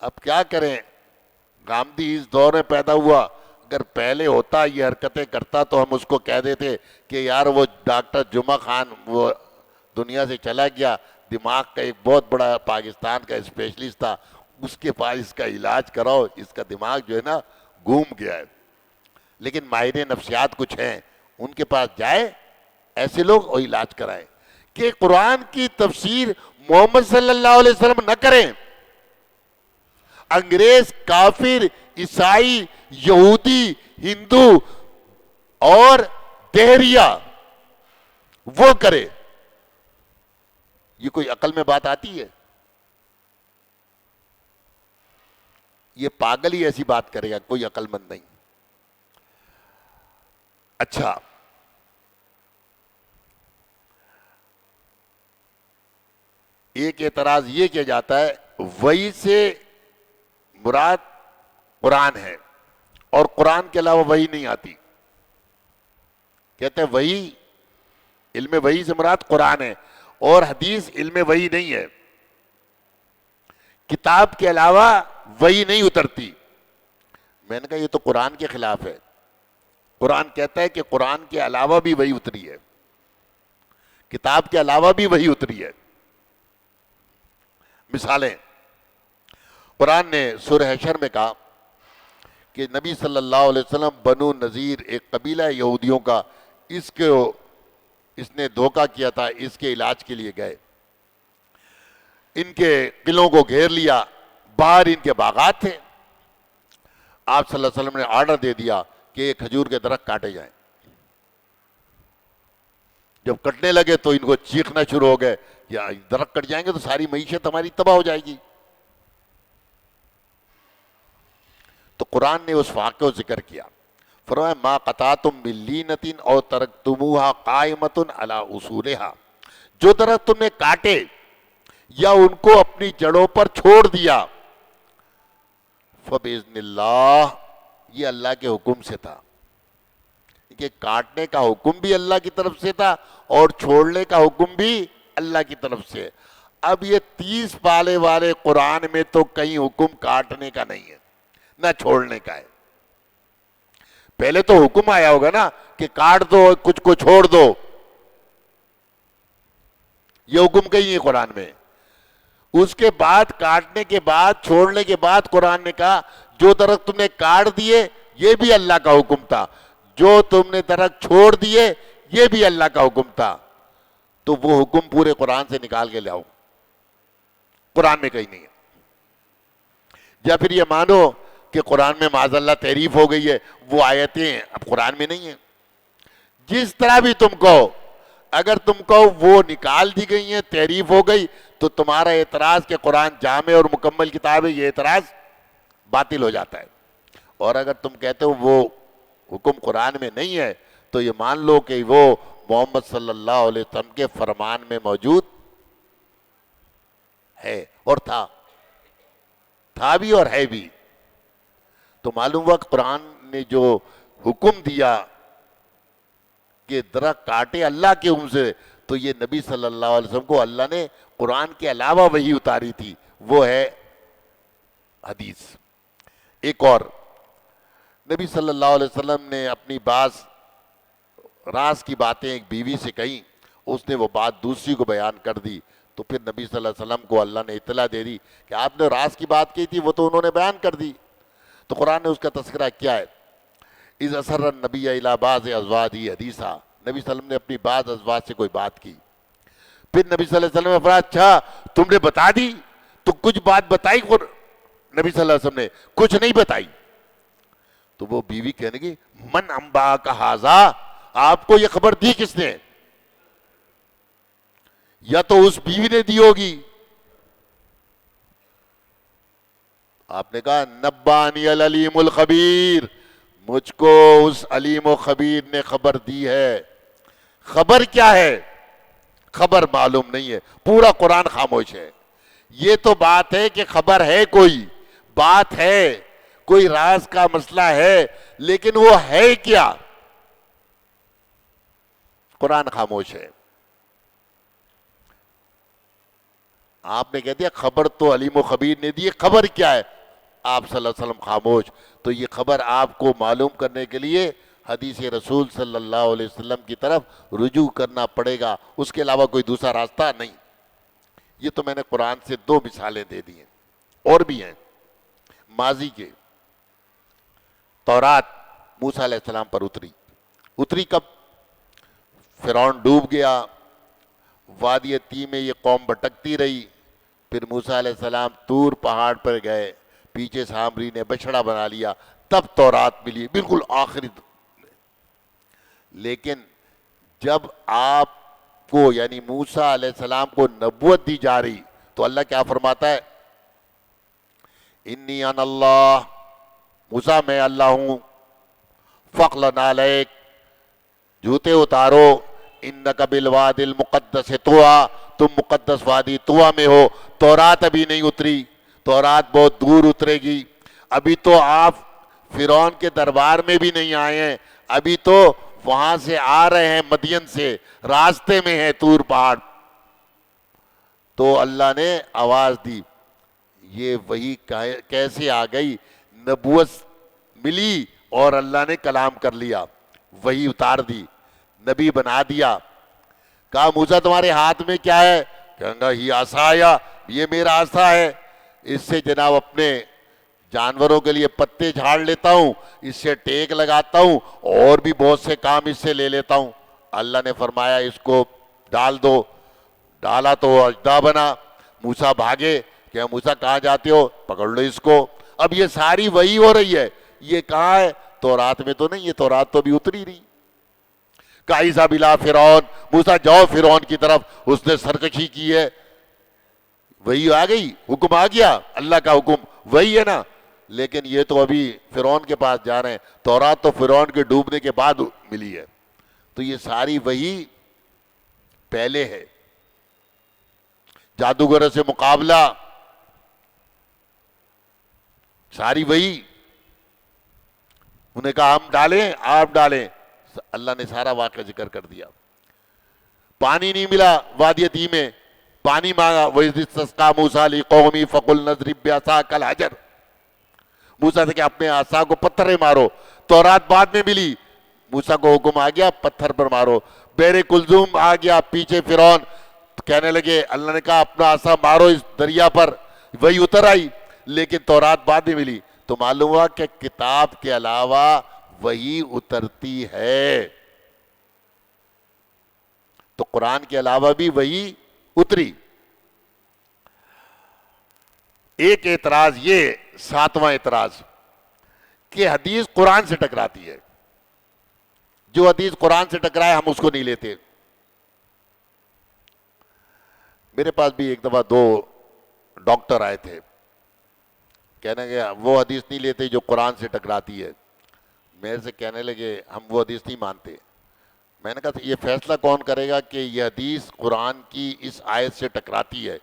اب کیا کریں؟ گاندھی اس دور میں پیدا ہوا، اگر پہلے ہوتا یہ حرکتیں کرتا تو ہم اس کو کہہ دیتے کہ یار وہ ڈاکٹر جمعہ خان وہ دنیا سے چلا گیا، دماغ کا ایک بہت بڑا پاکستان کا اسپیشلسٹ تھا، اس کے پاس اس کا علاج کراؤ، اس کا دماغ جو ہے نا گھوم گیا ہے. لیکن ماہر نفسیات کچھ ہیں، ان کے پاس جائے ایسے لوگ اور علاج کرائیں. کہ قرآن کی تفسیر محمد صلی اللہ علیہ وسلم نہ کریں، انگریز، کافر، عیسائی، یہودی، ہندو اور دہریہ وہ کرے. یہ کوئی عقل میں بات آتی ہے؟ یہ پاگل ہی ایسی بات کرے گا، کوئی عقل مند نہیں. اچھا، ایک اعتراض یہ کیا جاتا ہے وحی سے مراد قرآن ہے اور قرآن کے علاوہ وحی نہیں آتی. کہتے ہیں وحی، علم وحی سے مراد قرآن ہے اور حدیث علم وحی نہیں ہے، کتاب کے علاوہ وحی نہیں اترتی. میں نے کہا یہ تو قرآن کے خلاف ہے. قرآن کہتا ہے کہ قرآن کے علاوہ بھی وحی اتری ہے، کتاب کے علاوہ بھی وحی اتری ہے. مثالیں، قرآن نے سورہ حشر میں کہا کہ نبی صلی اللہ علیہ وسلم بنو نذیر ایک قبیلہ یہودیوں کا، اس نے دھوکہ کیا تھا، اس کے علاج کے لیے گئے، ان کے قلعوں کو گھیر لیا، باہر ان کے باغات تھے. آپ صلی اللہ علیہ وسلم نے آرڈر دے دیا کہ یہ کھجور کے درخت کاٹے جائیں. جب کٹنے لگے تو ان کو چیخنا شروع ہو گئے، یا درخت کٹ جائیں گے تو ساری معیشت ہماری تباہ ہو جائے گی. تو قرآن نے اس واقعے کو ذکر کیا، فرمایا ما قطعتم من لینۃ او ترکتموها قائمۃ علی اصولھا، جو درخت تم نے کاٹے یا ان کو اپنی جڑوں پر چھوڑ دیا، فبإذن اللہ، یہ اللہ کے حکم سے تھا. کہ کاٹنے کا حکم بھی اللہ کی طرف سے تھا اور چھوڑنے کا حکم بھی اللہ کی طرف سے. اب یہ 30 پالے والے قرآن میں تو کہیں حکم کاٹنے کا نہیں ہے نہ چھوڑنے کا ہے. پہلے تو حکم آیا ہوگا نا کہ کاٹ دو، کچھ کو چھوڑ دو، یہ حکم کہیں ہے قرآن میں. اس کے بعد کاٹنے کے بعد، چھوڑنے کے بعد قرآن نے کہا جو درخت تم نے کاٹ دیے یہ بھی اللہ کا حکم تھا، جو تم نے درخت چھوڑ دیے یہ بھی اللہ کا حکم تھا. تو وہ حکم پورے قرآن سے نکال کے لاؤ، قرآن میں کہیں نہیں ہے. یا پھر یہ مانو کہ قرآن میں معاذ اللہ تحریف ہو گئی ہے، وہ آیتیں اب قرآن میں نہیں ہیں. جس طرح بھی تم کہو، اگر تم کہو وہ نکال دی گئی ہیں، تحریف ہو گئی، تو تمہارا اعتراض کہ قرآن جامع اور مکمل کتاب ہے، یہ اعتراض باطل ہو جاتا ہے. اور اگر تم کہتے ہو وہ حکم قرآن میں نہیں ہے، تو یہ مان لو کہ وہ محمد صلی اللہ علیہ وسلم کے فرمان میں موجود ہے اور تھا بھی اور ہے بھی. تو معلوم ہوا کہ قرآن نے جو حکم دیا کہ درخت کاٹے اللہ کے حکم سے، تو یہ نبی صلی اللہ علیہ وسلم کو اللہ نے قرآن کے علاوہ وحی اتاری تھی، وہ ہے حدیث. ایک اور، نبی صلی اللہ علیہ وسلم نے اپنی بعض راز کی باتیں ایک بیوی سے کہیں، اس نے وہ بات دوسری کو بیان کر دی، تو پھر نبی صلی اللہ علیہ وسلم کو اللہ نے اطلاع دے دی کہ آپ نے راز کی بات کی تھی، وہ تو انہوں نے بیان کر دی. تو قرآن نے اس کا تذکرہ کیا ہے. اذ اسر النبی الی بعض ازواجہ حدیثا، نبی صلی اللہ علیہ وسلم نے اپنی بعض ازواج سے کوئی بات کی، پھر نبی صلی اللہ علیہ وسلم نے فرمایا اچھا تم نے بتا دی، تو کچھ بات بتائی؟ نبی صلی اللہ علیہ وسلم نے کچھ نہیں بتائی۔ تو وہ بیوی کہنے کی من انبا کا حاضا، آپ کو یہ خبر دی کس نے؟ یا تو اس بیوی نے دی ہوگی۔ آپ نے کہا نبانی العلیم الخبیر، مجھ کو اس علیم و خبیر نے خبر دی ہے۔ خبر کیا ہے؟ خبر معلوم نہیں ہے، پورا قرآن خاموش ہے۔ یہ تو بات ہے کہ خبر ہے، کوئی بات ہے، کوئی راز کا مسئلہ ہے، لیکن وہ ہے کیا؟ قرآن خاموش ہے۔ آپ نے کہہ دیا خبر تو علیم و خبیر نے دی، خبر کیا ہے؟ آپ صلی اللہ علیہ وسلم خاموش۔ تو یہ خبر آپ کو معلوم کرنے کے لیے حدیث رسول صلی اللہ علیہ وسلم کی طرف رجوع کرنا پڑے گا، اس کے علاوہ کوئی دوسرا راستہ نہیں۔ یہ تو میں نے قرآن سے 2 مثالیں دے دی ہیں، اور بھی ہیں ماضی کے۔ تورات موسیٰ علیہ السلام پر اتری کب؟ فرعون ڈوب گیا، وادی طی میں یہ قوم بھٹکتی رہی، پھر موسیٰ علیہ السلام طور پہاڑ پر گئے، پیچھے سامری نے بچڑا بنا لیا، تب تورات ملی بالکل آخری۔ لیکن جب آپ کو یعنی موسیٰ علیہ السلام کو نبوت دی جا رہی تو اللہ کیا فرماتا ہے؟ انی انا اللہ، موسیٰ میں اللہ ہوں، فاخلع علیک، جوتے اتارو، انک بالوادی المقدس طویٰ، تم مقدس وادی طویٰ میں ہو۔ تورات ابھی نہیں اتری، تورات بہت دور اترے گی، ابھی تو آپ فرعون کے دربار میں بھی نہیں آئے ہیں، ابھی تو وہاں سے آ رہے ہیں، مدین سے راستے میں ہے طور پہاڑ۔ تو اللہ نے آواز دی، یہ وہی کیسے آ گئی؟ نبوت ملی اور اللہ نے کلام کر لیا، وہی اتار دی، نبی بنا دیا۔ کہا موسیٰ تمہارے ہاتھ میں کیا ہے؟ کہوں گا یہ عصایا، یہ میرا عصا ہے، اس سے جناب اپنے جانوروں کے لیے پتے جھاڑ لیتا ہوں، اس سے ٹیک لگاتا ہوں، اور بھی بہت سے کام اس سے لے لیتا ہوں۔ اللہ نے فرمایا اس کو ڈال دو، ڈالا تو وہ اژدہا بنا۔ موسیٰ بھاگے کہ موسیٰ کہاں جاتے ہو؟ پکڑ لو اس کو۔ اب یہ ساری وہی ہو رہی ہے، یہ کہاں ہے؟ تورات میں تو نہیں، یہ تورات تو بھی اتری نہیں۔ کائزہ بلا فرعون، موسیٰ جاؤ فرعون کی طرف، اس نے سرکشی کی ہے، وہی آ گئی، حکم آ گیا، اللہ کا حکم وہی ہے نا۔ لیکن یہ تو ابھی فرعون کے پاس جا رہے ہیں، تورات تو فرعون کے ڈوبنے کے بعد ملی ہے۔ تو یہ ساری وہی پہلے ہے۔ جادوگروں سے مقابلہ ساری وہی، انہیں کہا ہم ڈالیں، آپ ڈالیں، اللہ نے سارا واقعہ ذکر کر دیا۔ پانی نہیں ملا وادی طی میں، پانی مانگا، وَإِذِ اسْتَسْقَىٰ مُوسَىٰ لِقَوْمِهِ فَقُلْ اضْرِب بِّعَصَاكَ الْحَجَرَ، موسیٰ سے کہ اپنے عصا کو پتھر مارو۔ تورات بعد میں ملی، موسیٰ کو حکم آ گیا پتھر پر مارو۔ بحر کلثوم آ گیا، پیچھے فرعون کہنے لگے، اللہ نے کہا اپنا عصا مارو اس دریا پر، وہی اتر آئی۔ لیکن تورات بعد میں ملی، تو معلوم ہوا کہ کتاب کے علاوہ وہی اترتی ہے۔ تو قرآن کے علاوہ بھی وہی اتری۔ ایک اعتراض یہ، 7واں اعتراض، کہ حدیث قرآن سے ٹکراتی ہے، جو حدیث قرآن سے ٹکرائے ہم اس کو نہیں لیتے۔ میرے پاس بھی ایک دفعہ 2 ڈاکٹر آئے تھے، کہنے لگے وہ حدیث نہیں لیتے جو قرآن سے ٹکراتی ہے۔ میرے سے کہنے لگے ہم وہ حدیث نہیں مانتے۔ میں نے کہا یہ فیصلہ کون کرے گا کہ یہ حدیث قرآن کی اس آیت سے ٹکراتی ہے؟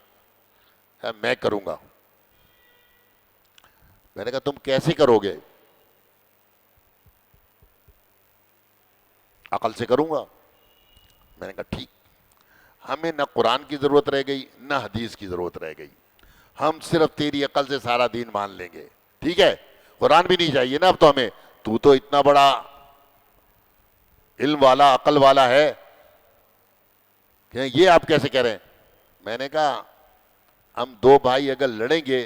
میں کروں گا۔ میں نے کہا تم کیسے کرو گے؟ عقل سے کروں گا۔ میں نے کہا ٹھیک، ہمیں نہ قرآن کی ضرورت رہ گئی نہ حدیث کی ضرورت رہ گئی، ہم صرف تیری عقل سے سارا دین مان لیں گے، ٹھیک ہے؟ قرآن بھی نہیں چاہیے نا اب تو ہمیں، تو اتنا بڑا علم والا عقل والا ہے کہ یہ آپ کیسے کہہ رہے ہیں؟ میں نے کہا ہم 2 بھائی اگر لڑیں گے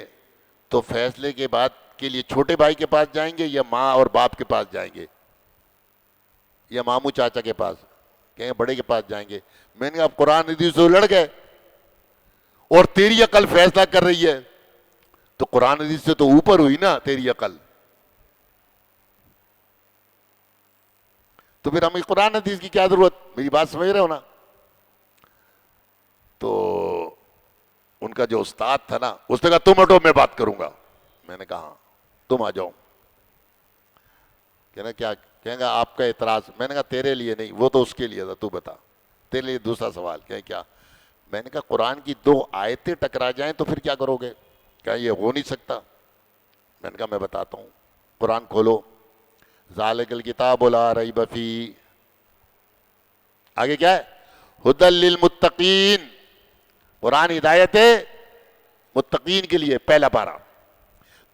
تو فیصلے کے بعد کے لیے چھوٹے بھائی کے پاس جائیں گے یا ماں اور باپ کے پاس جائیں گے؟ یا ماموں چاچا کے پاس، کہیں بڑے کے پاس جائیں گے. میں نے کہا اب قرآن حدیث سے لڑ گئے اور تیری عقل فیصلہ کر رہی ہے، تو قرآن حدیث سے تو اوپر ہوئی نا تیری عقل. تو پھر ہمیں قرآن حدیث کی کیا ضرورت؟ میری بات سمجھ رہے ہو نا؟ تو ان کا جو استاد تھا نا، اس نے کہا تم ہٹو میں بات کروں گا. میں نے کہا ہاں تم آ جاؤ. کہنا کیا؟ کہیں گا آپ کا اعتراض. میں نے کہا تیرے لیے نہیں، وہ تو اس کے لیے تھا، تو بتا تیرے لیے دوسرا سوال. کہیں کیا؟ میں نے کہا قرآن کی 2 آیتیں ٹکرا جائیں تو پھر کیا کرو گے؟ کہا یہ ہو نہیں سکتا. میں نے کہا میں بتاتا ہوں. قرآن کھولو، ذالک الکتاب لا ریب فیہ، آگے کیا ہے؟ ھدی للمتقین. قرآن ہدایت ہے متقین کے لیے، پہلا پارہ.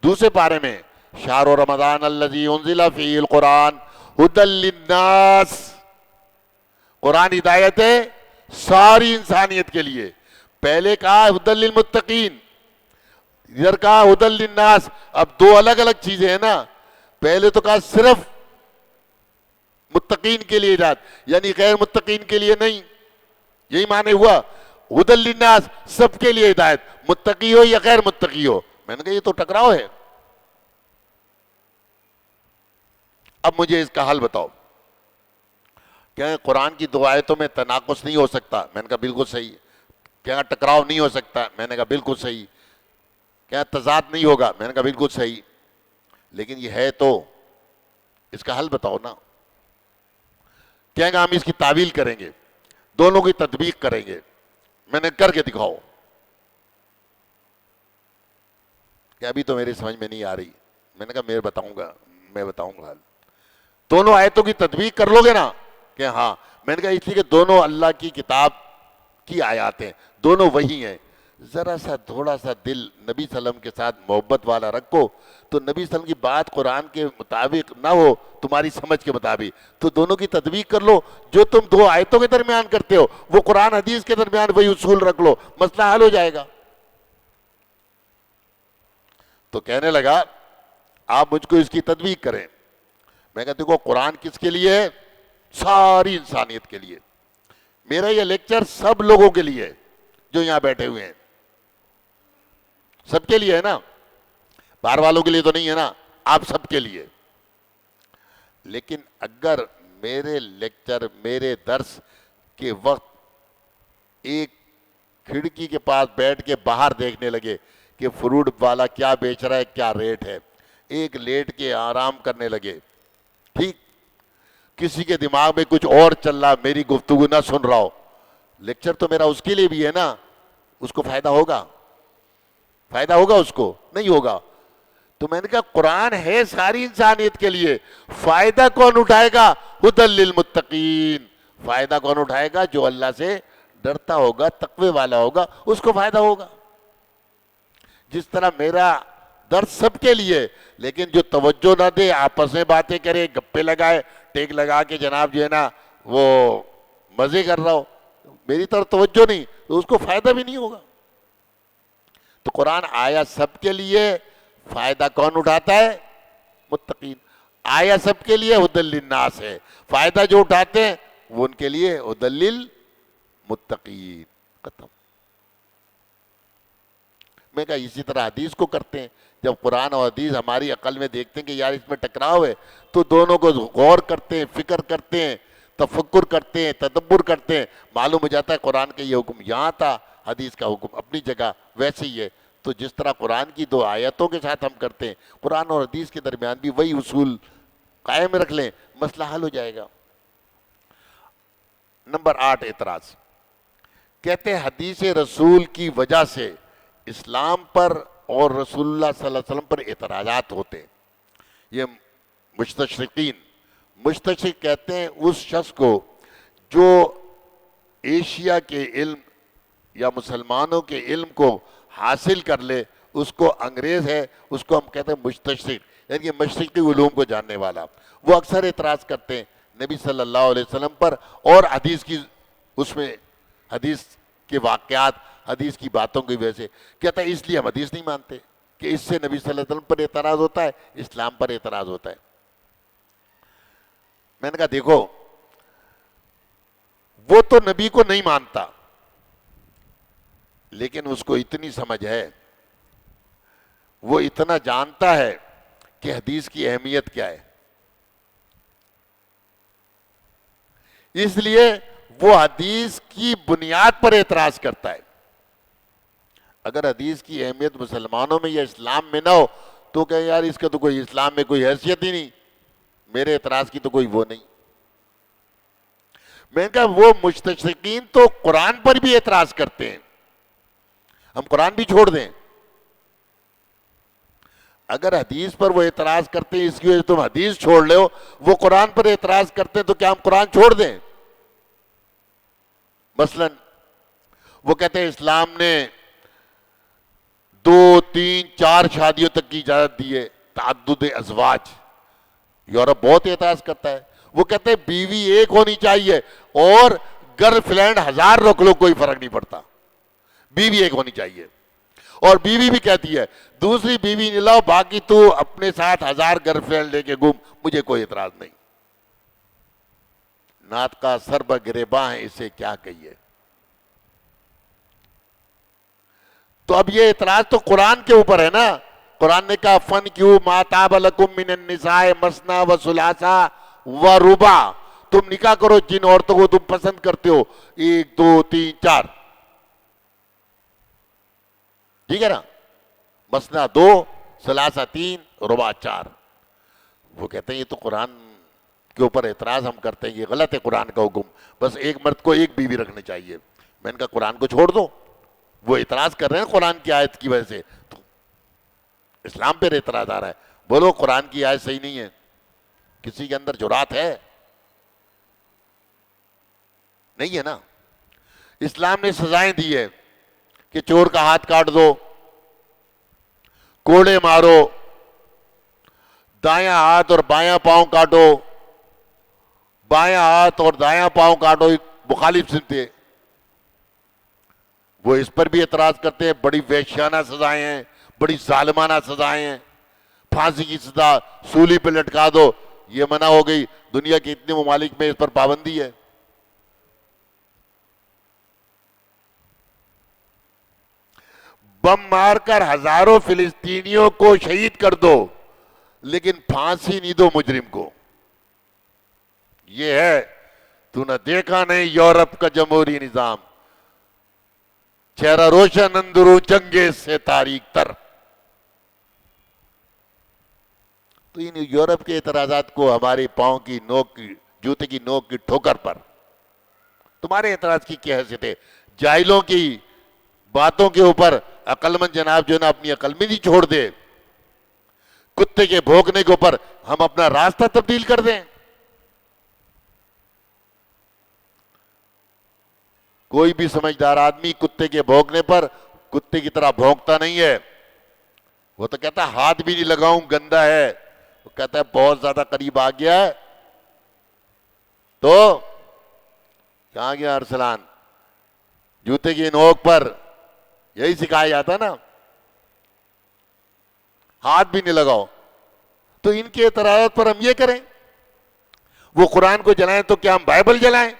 دوسرے پارے میں شہر رمضان الذی انزل فیہ القرآن ھدی للناس. قرآن ہدایت ہے ساری انسانیت کے لیے. پہلے کہا ھدی للمتقین، ادھر کہا ھدی للناس. اب 2 الگ الگ چیزیں ہیں نا. پہلے تو کہا صرف متقین کے لیے ہدایت، یعنی غیر متقین کے لیے نہیں. یہی معنی ہوا ھدی للناس، سب کے لیے ہدایت، متقی ہو یا غیر متقی ہو. میں نے کہا یہ تو ٹکراؤ ہے. اب مجھے اس کا حل بتاؤ. کیا قرآن کی 2 آیتوں میں تناقض نہیں ہو سکتا؟ میں نے کہا بالکل صحیح. کیا ٹکراؤ نہیں ہو سکتا؟ میں نے کہا بالکل صحیح. کیا تضاد نہیں ہوگا؟ میں نے کہا بالکل صحیح. لیکن یہ ہے تو اس کا حل بتاؤ نا. کہیں گا ہم اس کی تعویل کریں گے، دونوں کی تطبیق کریں گے. میں نے کر کے دکھاؤ. کہ ابھی تو میری سمجھ میں نہیں آ رہی. میں نے کہا میں بتاؤں گا حل. دونوں آیتوں کی تطبیق کر لو گے نا؟ کہ ہاں. میں نے کہا اس لیے کہ دونوں اللہ کی کتاب کی آیات ہیں، دونوں وہی ہیں. ذرا سا تھوڑا سا دل نبی صلی اللہ علیہ وسلم کے ساتھ محبت والا رکھو تو نبی صلی اللہ علیہ وسلم کی بات قرآن کے مطابق نہ ہو، تمہاری سمجھ کے مطابق، تو دونوں کی تطبیق کر لو. جو تم 2 آیتوں کے درمیان کرتے ہو وہ قرآن حدیث کے درمیان وہی اصول رکھ لو، مسئلہ حل ہو جائے گا. تو کہنے لگا آپ مجھ کو اس کی تطبیق کریں. میں کہا دیکھو قرآن کس کے لیے ہے؟ ساری انسانیت کے لیے. میرا یہ لیکچر سب لوگوں کے لیے جو یہاں بیٹھے ہوئے ہیں، سب کے لیے ہے نا. باہر والوں کے لیے تو نہیں ہے نا، آپ سب کے لیے. لیکن اگر میرے لیکچر، میرے درس کے وقت ایک کھڑکی کے پاس بیٹھ کے باہر دیکھنے لگے کہ فروٹ والا کیا بیچ رہا ہے، کیا ریٹ ہے، ایک لیٹ کے آرام کرنے لگے، ٹھیک، کسی کے دماغ میں کچھ اور چل رہا، میری گفتگو نہ سن رہا ہو، لیکچر تو میرا اس کے لیے بھی ہے نا. اس کو فائدہ ہوگا؟ فائدہ ہوگا اس کو؟ نہیں ہوگا. تو میں نے کہا قرآن ہے ساری انسانیت کے لیے، فائدہ کون اٹھائے گا؟ ھدی للمتقین. فائدہ کون اٹھائے گا؟ جو اللہ سے ڈرتا ہوگا، تقوی والا ہوگا، اس کو فائدہ ہوگا. جس طرح میرا درس سب کے لیے، لیکن جو توجہ نہ دے، آپس میں باتیں کرے، گپے لگائے، ٹیک لگا کے جناب جو ہے نا وہ مزے کر رہا ہو، میری طرف توجہ نہیں، تو اس کو فائدہ بھی نہیں ہوگا. تو قرآن آیا سب کے لیے، فائدہ کون اٹھاتا ہے؟ متقین. آیا سب کے لیے ھدی للناس ہے، فائدہ جو اٹھاتے ہیں وہ ان کے لیے ھدی للمتقین. ختم. میں کہا اسی طرح حدیث کو کرتے ہیں. جب قرآن اور حدیث ہماری عقل میں دیکھتے ہیں کہ یار اس میں ٹکراؤ ہے، تو دونوں کو غور کرتے ہیں، فکر کرتے ہیں، تفکر کرتے ہیں، تدبر کرتے ہیں. معلوم ہو جاتا ہے قرآن کا یہ حکم یہاں تھا، حدیث کا حکم اپنی جگہ ویسے ہی ہے. تو جس طرح قرآن کی 2 آیتوں کے ساتھ ہم کرتے ہیں، قرآن اور حدیث کے درمیان بھی وہی اصول قائم رکھ لیں، مسئلہ حل ہو جائے گا. نمبر 8 اعتراض. کہتے ہیں حدیث رسول کی وجہ سے اسلام پر اور رسول اللہ صلی اللہ علیہ وسلم پر اعتراضات ہوتے ہیں. یہ مستشرق کہتے ہیں اس شخص کو جو ایشیا کے علم یا مسلمانوں کے علم کو حاصل کر لے، اس کو انگریز ہے، اس کو ہم کہتے ہیں مستشرق، یعنی مشرقی علوم کو جاننے والا. وہ اکثر اعتراض کرتے ہیں نبی صلی اللہ علیہ وسلم پر اور حدیث کی، اس میں حدیث کے واقعات، حدیث کی باتوں کی وجہ سے. کہتا ہے اس لیے ہم حدیث نہیں مانتے کہ اس سے نبی صلی اللہ علیہ وسلم پر اعتراض ہوتا ہے، اسلام پر اعتراض ہوتا ہے. میں نے کہا دیکھو وہ تو نبی کو نہیں مانتا، لیکن اس کو اتنی سمجھ ہے، وہ اتنا جانتا ہے کہ حدیث کی اہمیت کیا ہے، اس لیے وہ حدیث کی بنیاد پر اعتراض کرتا ہے۔ اگر حدیث کی اہمیت مسلمانوں میں یا اسلام میں نہ ہو تو کہ یار اس کا تو کوئی اسلام میں کوئی حیثیت ہی نہیں، میرے اعتراض کی تو کوئی وہ نہیں۔ میں نے کہا وہ مستشرقین تو قرآن پر بھی اعتراض کرتے ہیں، ہم قرآن بھی چھوڑ دیں؟ اگر حدیث پر وہ اعتراض کرتے ہیں اس کی وجہ سے تم حدیث چھوڑ لے ہو، وہ قرآن پر اعتراض کرتے ہیں تو کیا ہم قرآن چھوڑ دیں؟ مثلا وہ کہتے ہیں اسلام نے 2 3 4 شادیوں تک کی اجازت دی ہے، تعدد ازواج۔ یورپ بہت اعتراض کرتا ہے، وہ کہتے ہیں بیوی ایک ہونی چاہیے اور گرل فرینڈ 1000 رکھ لو کوئی فرق نہیں پڑتا، بیوی ایک ہونی چاہیے۔ اور بیوی بھی کہتی ہے دوسری بیوی نہیں لاؤ، باقی تو اپنے ساتھ 1000 گرل فرینڈ لے کے گھوم، مجھے کوئی اعتراض نہیں۔ نعت کا سر بگریباں ہے، اسے کیا کہیے؟ تو اب یہ اعتراض تو قرآن کے اوپر ہے نا۔ قرآن نے کہا فن کیوں ما طاب لکم من النساء مثنی و ثلاثا و رباع، تم نکاح کرو جن عورتوں کو تم پسند کرتے ہو، 1 2 3 4، ٹھیک ہے نا؟ مثنی 2، ثلاثہ 3، رباع 4۔ وہ کہتے ہیں یہ تو قرآن کے اوپر اعتراض ہم کرتے ہیں، یہ غلط ہے قرآن کا حکم، بس ایک مرد کو ایک بیوی رکھنی چاہیے۔ میں نے کہا قرآن کو چھوڑ دو، وہ اعتراض کر رہے ہیں قرآن کی آیت کی وجہ سے، تو اسلام پر اعتراض آ رہا ہے، بولو قرآن کی آیت صحیح نہیں ہے، کسی کے اندر جرات ہے؟ نہیں ہے نا۔ اسلام نے سزائیں دی ہے کہ چور کا ہاتھ کاٹ دو، کوڑے مارو، دایاں ہاتھ اور بایاں پاؤں کاٹو، بایاں ہاتھ اور دایاں پاؤں کاٹو، مخالف سنتے، وہ اس پر بھی اعتراض کرتے ہیں، بڑی وحشیانہ سزائیں ہیں، بڑی ظالمانہ سزائیں ہیں، پھانسی کی سزا، سولی پہ لٹکا دو، یہ منع ہو گئی۔ دنیا کے اتنے ممالک میں اس پر پابندی ہے۔ بم مار کر ہزاروں فلسطینیوں کو شہید کر دو لیکن پھانسی نہیں دو مجرم کو۔ یہ ہے، تو نہ دیکھا نہیں یورپ کا جمہوری نظام، چہرہ روشن اندروں چنگیز سے تاریک تر۔ تو ان یورپ کے اعتراضات کو ہمارے پاؤں کی نوک کی، جوتے کی نوک کی ٹھوکر پر تمہارے اعتراض کی کیا حیثیت ہے؟ جاہلوں کی باتوں کے اوپر عقل مند جناب جو ہے نا اپنی عقل میں نہیں چھوڑ دے، کتے کے بھونکنے کے اوپر ہم اپنا راستہ تبدیل کر دیں۔ کوئی بھی سمجھدار آدمی کتے کے بھونکنے پر کتے کی طرح بھونکتا نہیں ہے، وہ تو کہتا ہے ہاتھ بھی نہیں لگاؤں گندا ہے، وہ کہتا ہے بہت زیادہ قریب آ گیا ہے تو کہاں گیا ارسلان، جوتے کی نوک پر یہی سکھایا جاتا ہے نا، ہاتھ بھی نہیں لگاؤ۔ تو ان کے اعتراضات پر ہم یہ کریں، وہ قرآن کو جلائیں تو کیا ہم بائبل جلائیں؟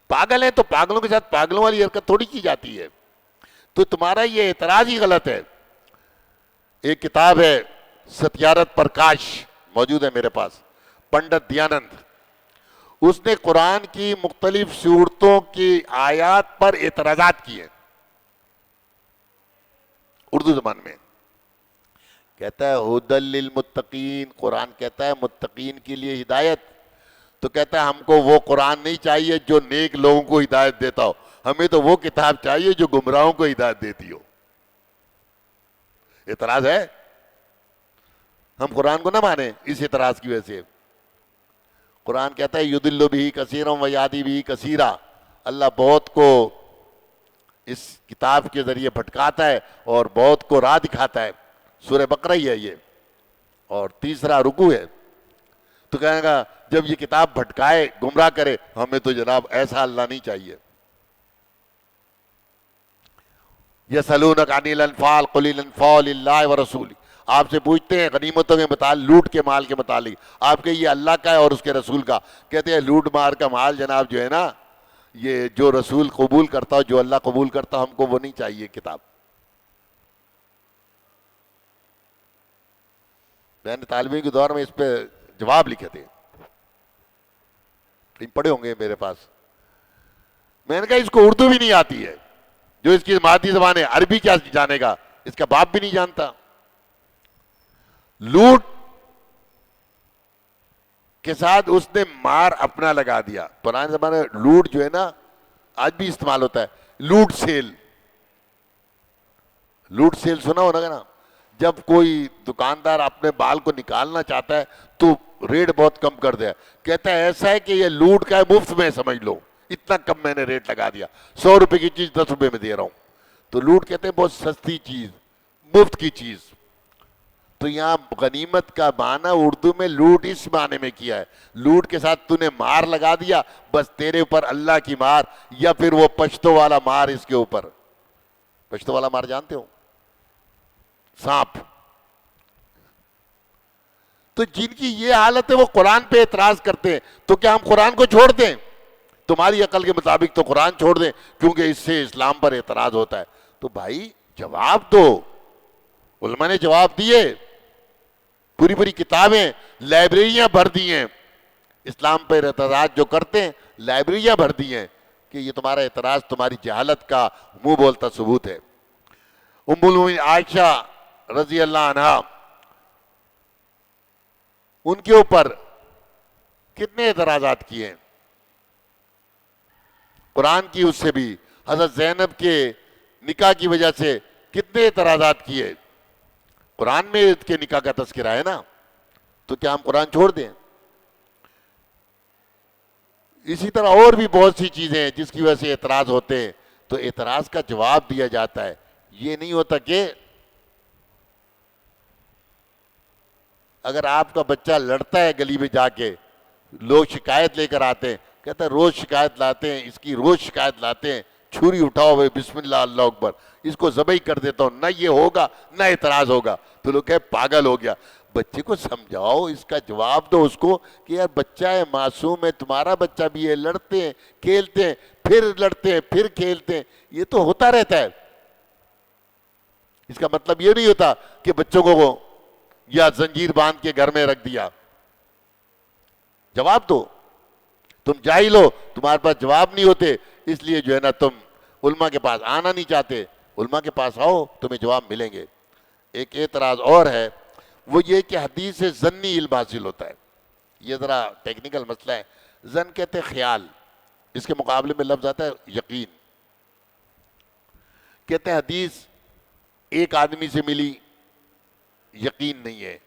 پاگل ہیں تو پاگلوں کے ساتھ پاگلوں والی حرکت تھوڑی کی جاتی ہے۔ تو تمہارا یہ اعتراض ہی غلط ہے۔ ایک کتاب ہے ستیارتھ پرکاش، موجود ہے میرے پاس، پنڈت دیانند، اس نے قرآن کی مختلف صورتوں کی آیات پر اعتراضات کیے اردو زبان میں۔ کہتا ہے ھدی للمتقین، قرآن کہتا ہے متقین کے لیے ہدایت، تو کہتا ہے ہم کو وہ قرآن نہیں چاہیے جو نیک لوگوں کو ہدایت دیتا ہو، ہمیں تو وہ کتاب چاہیے جو گمراہوں کو ہدایت دیتی ہو۔ اعتراض ہے، ہم قرآن کو نہ مانیں اس اعتراض کی وجہ سے۔ قرآن کہتا ہے یضل بہ کثیرا ویہدی بہ کثیرا، اللہ بہت کو اس کتاب کے ذریعے بھٹکاتا ہے اور بہت کو راہ دکھاتا ہے۔ سورہ بقرہ ہی ہے یہ، اور 3 رکوع ہے۔ تو کہنے گا جب یہ کتاب بھٹکائے گمراہ کرے، ہمیں تو جناب ایسا اللہ نہیں چاہیے۔ یسألونک عن الانفال قل الانفال للہ ورسولہ، آپ سے پوچھتے ہیں غنیمتوں کے متعلق، لوٹ کے مال کے متعلق، آپ کہ یہ اللہ کا ہے اور اس کے رسول کا، کہتے ہیں لوٹ مار کا مال جناب جو ہے نا، یہ جو رسول قبول کرتا ہو، جو اللہ قبول کرتا ہو، ہم کو وہ نہیں چاہیے کتاب۔ میں نے طالب علم کے دور میں اس پہ جواب لکھے تھے، پڑھے ہوں گے میرے پاس۔ میں نے کہا اس کو اردو بھی نہیں آتی ہے، جو اس کی مادری زبان ہے، عربی کیا جانے گا، اس کا باپ بھی نہیں جانتا۔ لوٹ کے ساتھ اس نے مار اپنا لگا دیا۔ پرانے زمانے میں لوٹ جو ہے نا آج بھی استعمال ہوتا ہے، لوٹ سیل۔ لوٹ سیل سنا ہوگا نا، جب کوئی دکاندار اپنے بال کو نکالنا چاہتا ہے تو ریٹ بہت کم کر دیا، کہتا ہے ایسا ہے کہ یہ لوٹ کا ہے، مفت میں سمجھ لو، اتنا کم میں نے ریٹ لگا دیا، 100 روپے کی چیز 10 روپے میں دے رہا ہوں۔ تو لوٹ کہتے ہیں بہت سستی چیز، مفت کی چیز۔ تو یہاں غنیمت کا معنی اردو میں لوٹ اس معنی میں کیا ہے، لوٹ کے ساتھ تو نے مار لگا دیا، بس تیرے اوپر اللہ کی مار، یا پھر وہ پشتو والا مار اس کے اوپر۔ پشتو والا مار جانتے ہو؟ سانپ۔ تو جن کی یہ حالت ہے وہ قرآن پہ اعتراض کرتے ہیں، تو کیا ہم قرآن کو چھوڑ دیں؟ تمہاری عقل کے مطابق تو قرآن چھوڑ دیں، کیونکہ اس سے اسلام پر اعتراض ہوتا ہے۔ تو بھائی جواب دو، علماء نے جواب دیے، پوری پوری کتابیں، لائبریریاں بھر دی ہیں، اسلام پر اعتراض جو کرتے ہیں لائبریریاں بھر دی ہیں، کہ یہ تمہارا اعتراض تمہاری جہالت کا منہ بولتا ثبوت ہے۔ ام المومنین عائشہ رضی اللہ عنہا، ان کے اوپر کتنے اعتراضات کیے ہیں، قرآن کی اس سے بھی، حضرت زینب کے نکاح کی وجہ سے کتنے اعتراضات کیے، قرآن میں اس کے نکاح کا تذکرہ ہے نا، تو کیا ہم قرآن چھوڑ دیں؟ اسی طرح اور بھی بہت سی چیزیں ہیں جس کی وجہ سے اعتراض ہوتے ہیں، تو اعتراض کا جواب دیا جاتا ہے۔ یہ نہیں ہوتا کہ اگر آپ کا بچہ لڑتا ہے گلی میں جا کے، لوگ شکایت لے کر آتے ہیں، کہتا ہے روز شکایت لاتے ہیں، اس کی روز شکایت لاتے ہیں، چھری اٹھاؤ بھائی، بسم اللہ اللہ اکبر، اس کو ذبح کر دیتا ہوں، نہ یہ ہوگا نہ اعتراض ہوگا، تو لوگ کہے پاگل ہو گیا۔ بچے کو سمجھاؤ، اس کا جواب دو اس کو کہ یار بچہ ہے، معصوم ہے، تمہارا بچہ بھی ہے، لڑتے ہیں کھیلتے ہیں، پھر لڑتے ہیں پھر کھیلتے ہیں، یہ تو ہوتا رہتا ہے۔ اس کا مطلب یہ نہیں ہوتا کہ بچوں کو یا زنجیر باندھ کے گھر میں رکھ دیا۔ جواب دو، تم جاہل ہو، تمہارے پاس جواب نہیں ہوتے، اس لیے جو ہے نا تم علماء کے پاس آنا نہیں چاہتے۔ علماء کے پاس آؤ، تمہیں جواب ملیں گے۔ ایک اعتراض اور ہے، وہ یہ کہ حدیث سے ظنی علم حاصل ہوتا ہے۔ یہ ذرا ٹیکنیکل مسئلہ ہے۔ ظن کہتے ہیں خیال، اس کے مقابلے میں لفظ آتا ہے یقین۔ کہتے ہیں حدیث ایک آدمی سے ملی، یقین نہیں ہے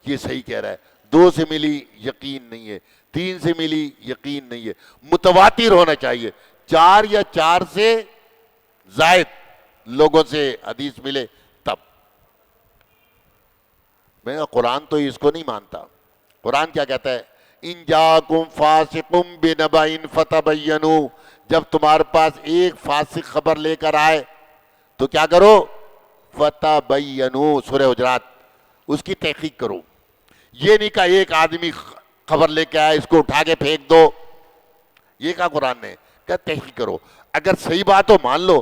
یہ صحیح کہہ رہا ہے، 2 سے ملی یقین نہیں ہے، 3 سے ملی یقین نہیں ہے، متواتر ہونا چاہیے، 4 یا 4 سے زائد لوگوں سے حدیث ملے تب۔ میں کہا قرآن تو اس کو نہیں مانتا۔ قرآن کیا کہتا ہے؟ ان جاکم فاسق بنبأ فتبینوا، جب تمہارے پاس ایک فاسق خبر لے کر آئے تو کیا کرو؟ فتبینوا، سورہ حجرات، اس کی تحقیق کرو۔ یہ نہیں کہا ایک آدمی خبر لے کے آئے اس کو اٹھا کے پھینک دو، یہ کہا قرآن نے، کہا تحقیق کرو، اگر صحیح بات ہو مان لو،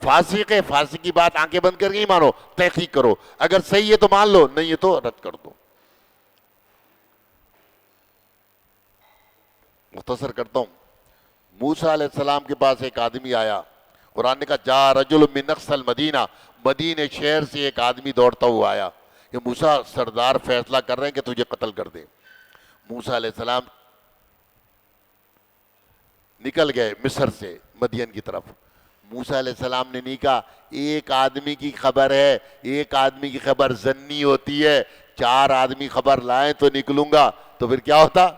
فاسق ہے، فاسق کی بات آنکھیں بند کر کے ہی مانو، تحقیق کرو، اگر صحیح ہے تو مان لو، نہیں ہے تو رد کر دو۔ مختصر کرتا ہوں، موسیٰ علیہ السلام کے پاس ایک آدمی آیا، قرآن نے کہا جا رجل من اقصی المدینہ، مدینہ شہر سے ایک آدمی دوڑتا ہوا آیا کہ موسیٰ سردار فیصلہ کر رہے ہیں کہ تجھے قتل کر دے۔ موسیٰ علیہ السلام نکل گئے مصر سے مدین کی طرف۔ موسیٰ علیہ السلام نے نہیں کہا ایک آدمی کی خبر ہے، ایک آدمی کی خبر ظنی ہوتی ہے، 4 آدمی خبر لائیں تو نکلوں گا، تو پھر کیا ہوتا؟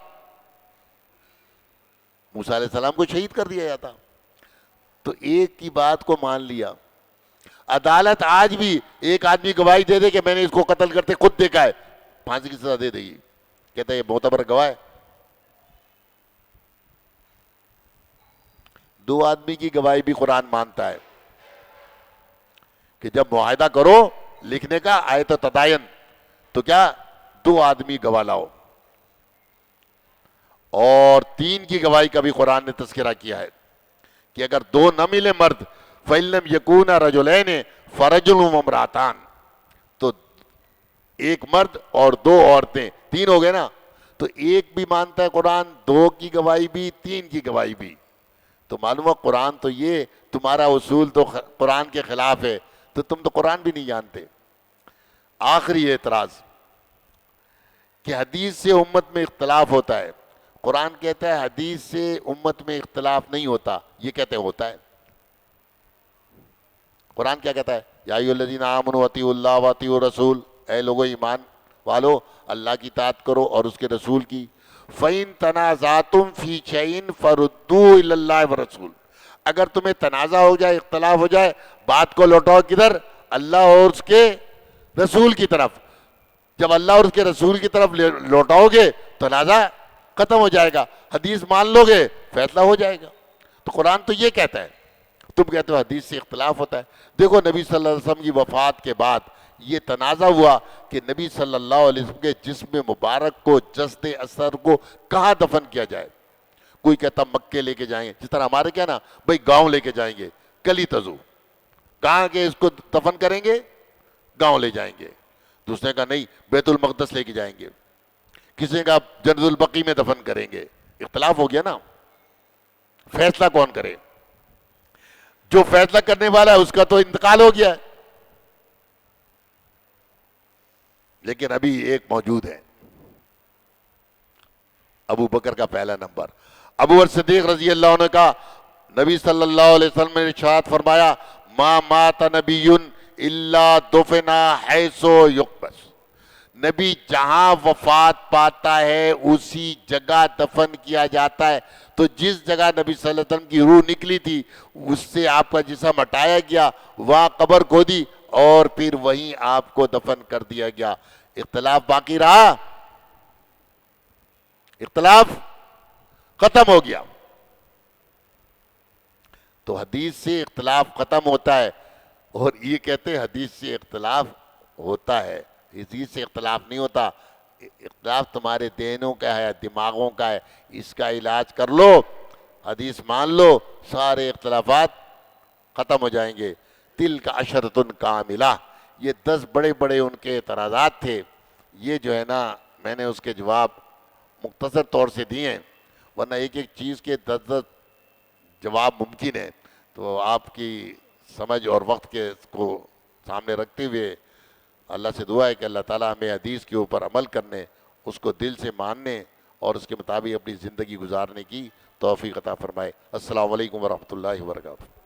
موسیٰ علیہ السلام کو شہید کر دیا جاتا۔ تو ایک کی بات کو مان لیا۔ عدالت آج بھی ایک آدمی گواہی دے دے کہ میں نے اس کو قتل کرتے خود دیکھا ہے، پھانسی کی سزا دے دے گی، کہتا ہے یہ معتبر گواہ ہے۔ 2 آدمی کی گواہی بھی قرآن مانتا ہے کہ جب معاہدہ کرو لکھنے کا آئے تو تداین، تو کیا 2 آدمی گواہ لاؤ، اور 3 کی گواہی کا بھی قرآن نے تذکرہ کیا ہے کہ اگر 2 نہ ملے مرد، فَإِن لَّمْ يَكُونَا رَجُلَيْنِ فَرَجُلٌ وَامْرَأَتَانِ، تو 1 مرد اور 2 عورتیں، 3 ہو گئے نا، تو 1 بھی مانتا ہے قرآن، 2 کی گواہی بھی، 3 کی گواہی بھی، تو معلوم ہے قرآن تو یہ تمہارا اصول تو قرآن کے خلاف ہے، تو تم تو قرآن بھی نہیں جانتے۔ آخری اعتراض کہ حدیث سے امت میں اختلاف ہوتا ہے، قرآن کہتا ہے حدیث سے امت میں اختلاف نہیں ہوتا، یہ کہتے ہیں ہوتا ہے۔ قرآن کیا کہتا ہے؟ یا ایھا الذین آمنوا اطیعوا اللہ واطیعوا الرسول، اے لوگو ایمان والو اللہ کی اطاعت کرو اور اس کے رسول کی۔ فَإِن تَنَازَعْتُمْ فِي شَيْءٍ فَرُدُّوهُ إِلَى اللَّهِ وَالرَّسُولِ، اگر تمہیں تنازع ہو جائے، اختلاف ہو جائے، بات کو لوٹاؤ کدھر؟ اللہ اور اس کے رسول کی طرف۔ جب اللہ اور اس کے رسول کی طرف لوٹاؤ گے تنازع ختم ہو جائے گا، حدیث مان لو گے فیصلہ ہو جائے گا۔ تو قرآن تو یہ کہتا ہے، تم کہتے ہو حدیث سے اختلاف ہوتا ہے۔ دیکھو نبی صلی اللہ علیہ وسلم کی وفات کے بعد یہ تنازع ہوا کہ نبی صلی اللہ علیہ وسلم کے جسم مبارک کو، جسد اثر کو کہاں دفن کیا جائے؟ کوئی کہتا مکے لے کے جائیں گے، جس طرح ہمارے کیا نا بھائی گاؤں لے کے جائیں گے، کلی تزو، کہاں کے اس کو دفن کریں گے؟ گاؤں لے جائیں گے۔ دوسرے کا نہیں بیت المقدس لے کے جائیں گے، کسی کا جنت البقیع میں دفن کریں گے۔ اختلاف ہو گیا نا، فیصلہ کون کرے؟ جو فیصلہ کرنے والا ہے اس کا تو انتقال ہو گیا ہے، لیکن ابھی ایک موجود ہے، ابو بکر کا پہلا نمبر۔ ابو بکر صدیق رضی اللہ عنہ کا نبی صلی اللہ علیہ وسلم نے ارشاد فرمایا ما مات نبی الا دفن حیث یقبض، نبی جہاں وفات پاتا ہے اسی جگہ دفن کیا جاتا ہے۔ تو جس جگہ نبی صلی اللہ علیہ وسلم کی روح نکلی تھی اس سے آپ کا جسم ہٹایا گیا، وہاں قبر کھودی اور پھر وہیں آپ کو دفن کر دیا گیا۔ اختلاف باقی رہا؟ اختلاف ختم ہو گیا۔ تو حدیث سے اختلاف ختم ہوتا ہے، اور یہ کہتے ہیں حدیث سے اختلاف ہوتا ہے، حدیث سے اختلاف نہیں ہوتا۔ اختلاف تمہارے ذہنوں کا ہے، دماغوں کا ہے، اس کا علاج کر لو، حدیث مان لو، سارے اختلافات ختم ہو جائیں گے۔ تلک عشرۃ کاملہ، یہ 10 بڑے بڑے ان کے اعتراضات تھے، یہ جو ہے نا میں نے اس کے جواب مختصر طور سے دیے ہیں، ورنہ ایک ایک چیز کے 10 جواب ممکن ہے۔ تو آپ کی سمجھ اور وقت کے کو سامنے رکھتے ہوئے اللہ سے دعا ہے کہ اللہ تعالیٰ ہمیں حدیث کے اوپر عمل کرنے، اس کو دل سے ماننے اور اس کے مطابق اپنی زندگی گزارنے کی توفیق عطا فرمائے۔ السلام علیکم ورحمۃ اللہ وبرکاتہ۔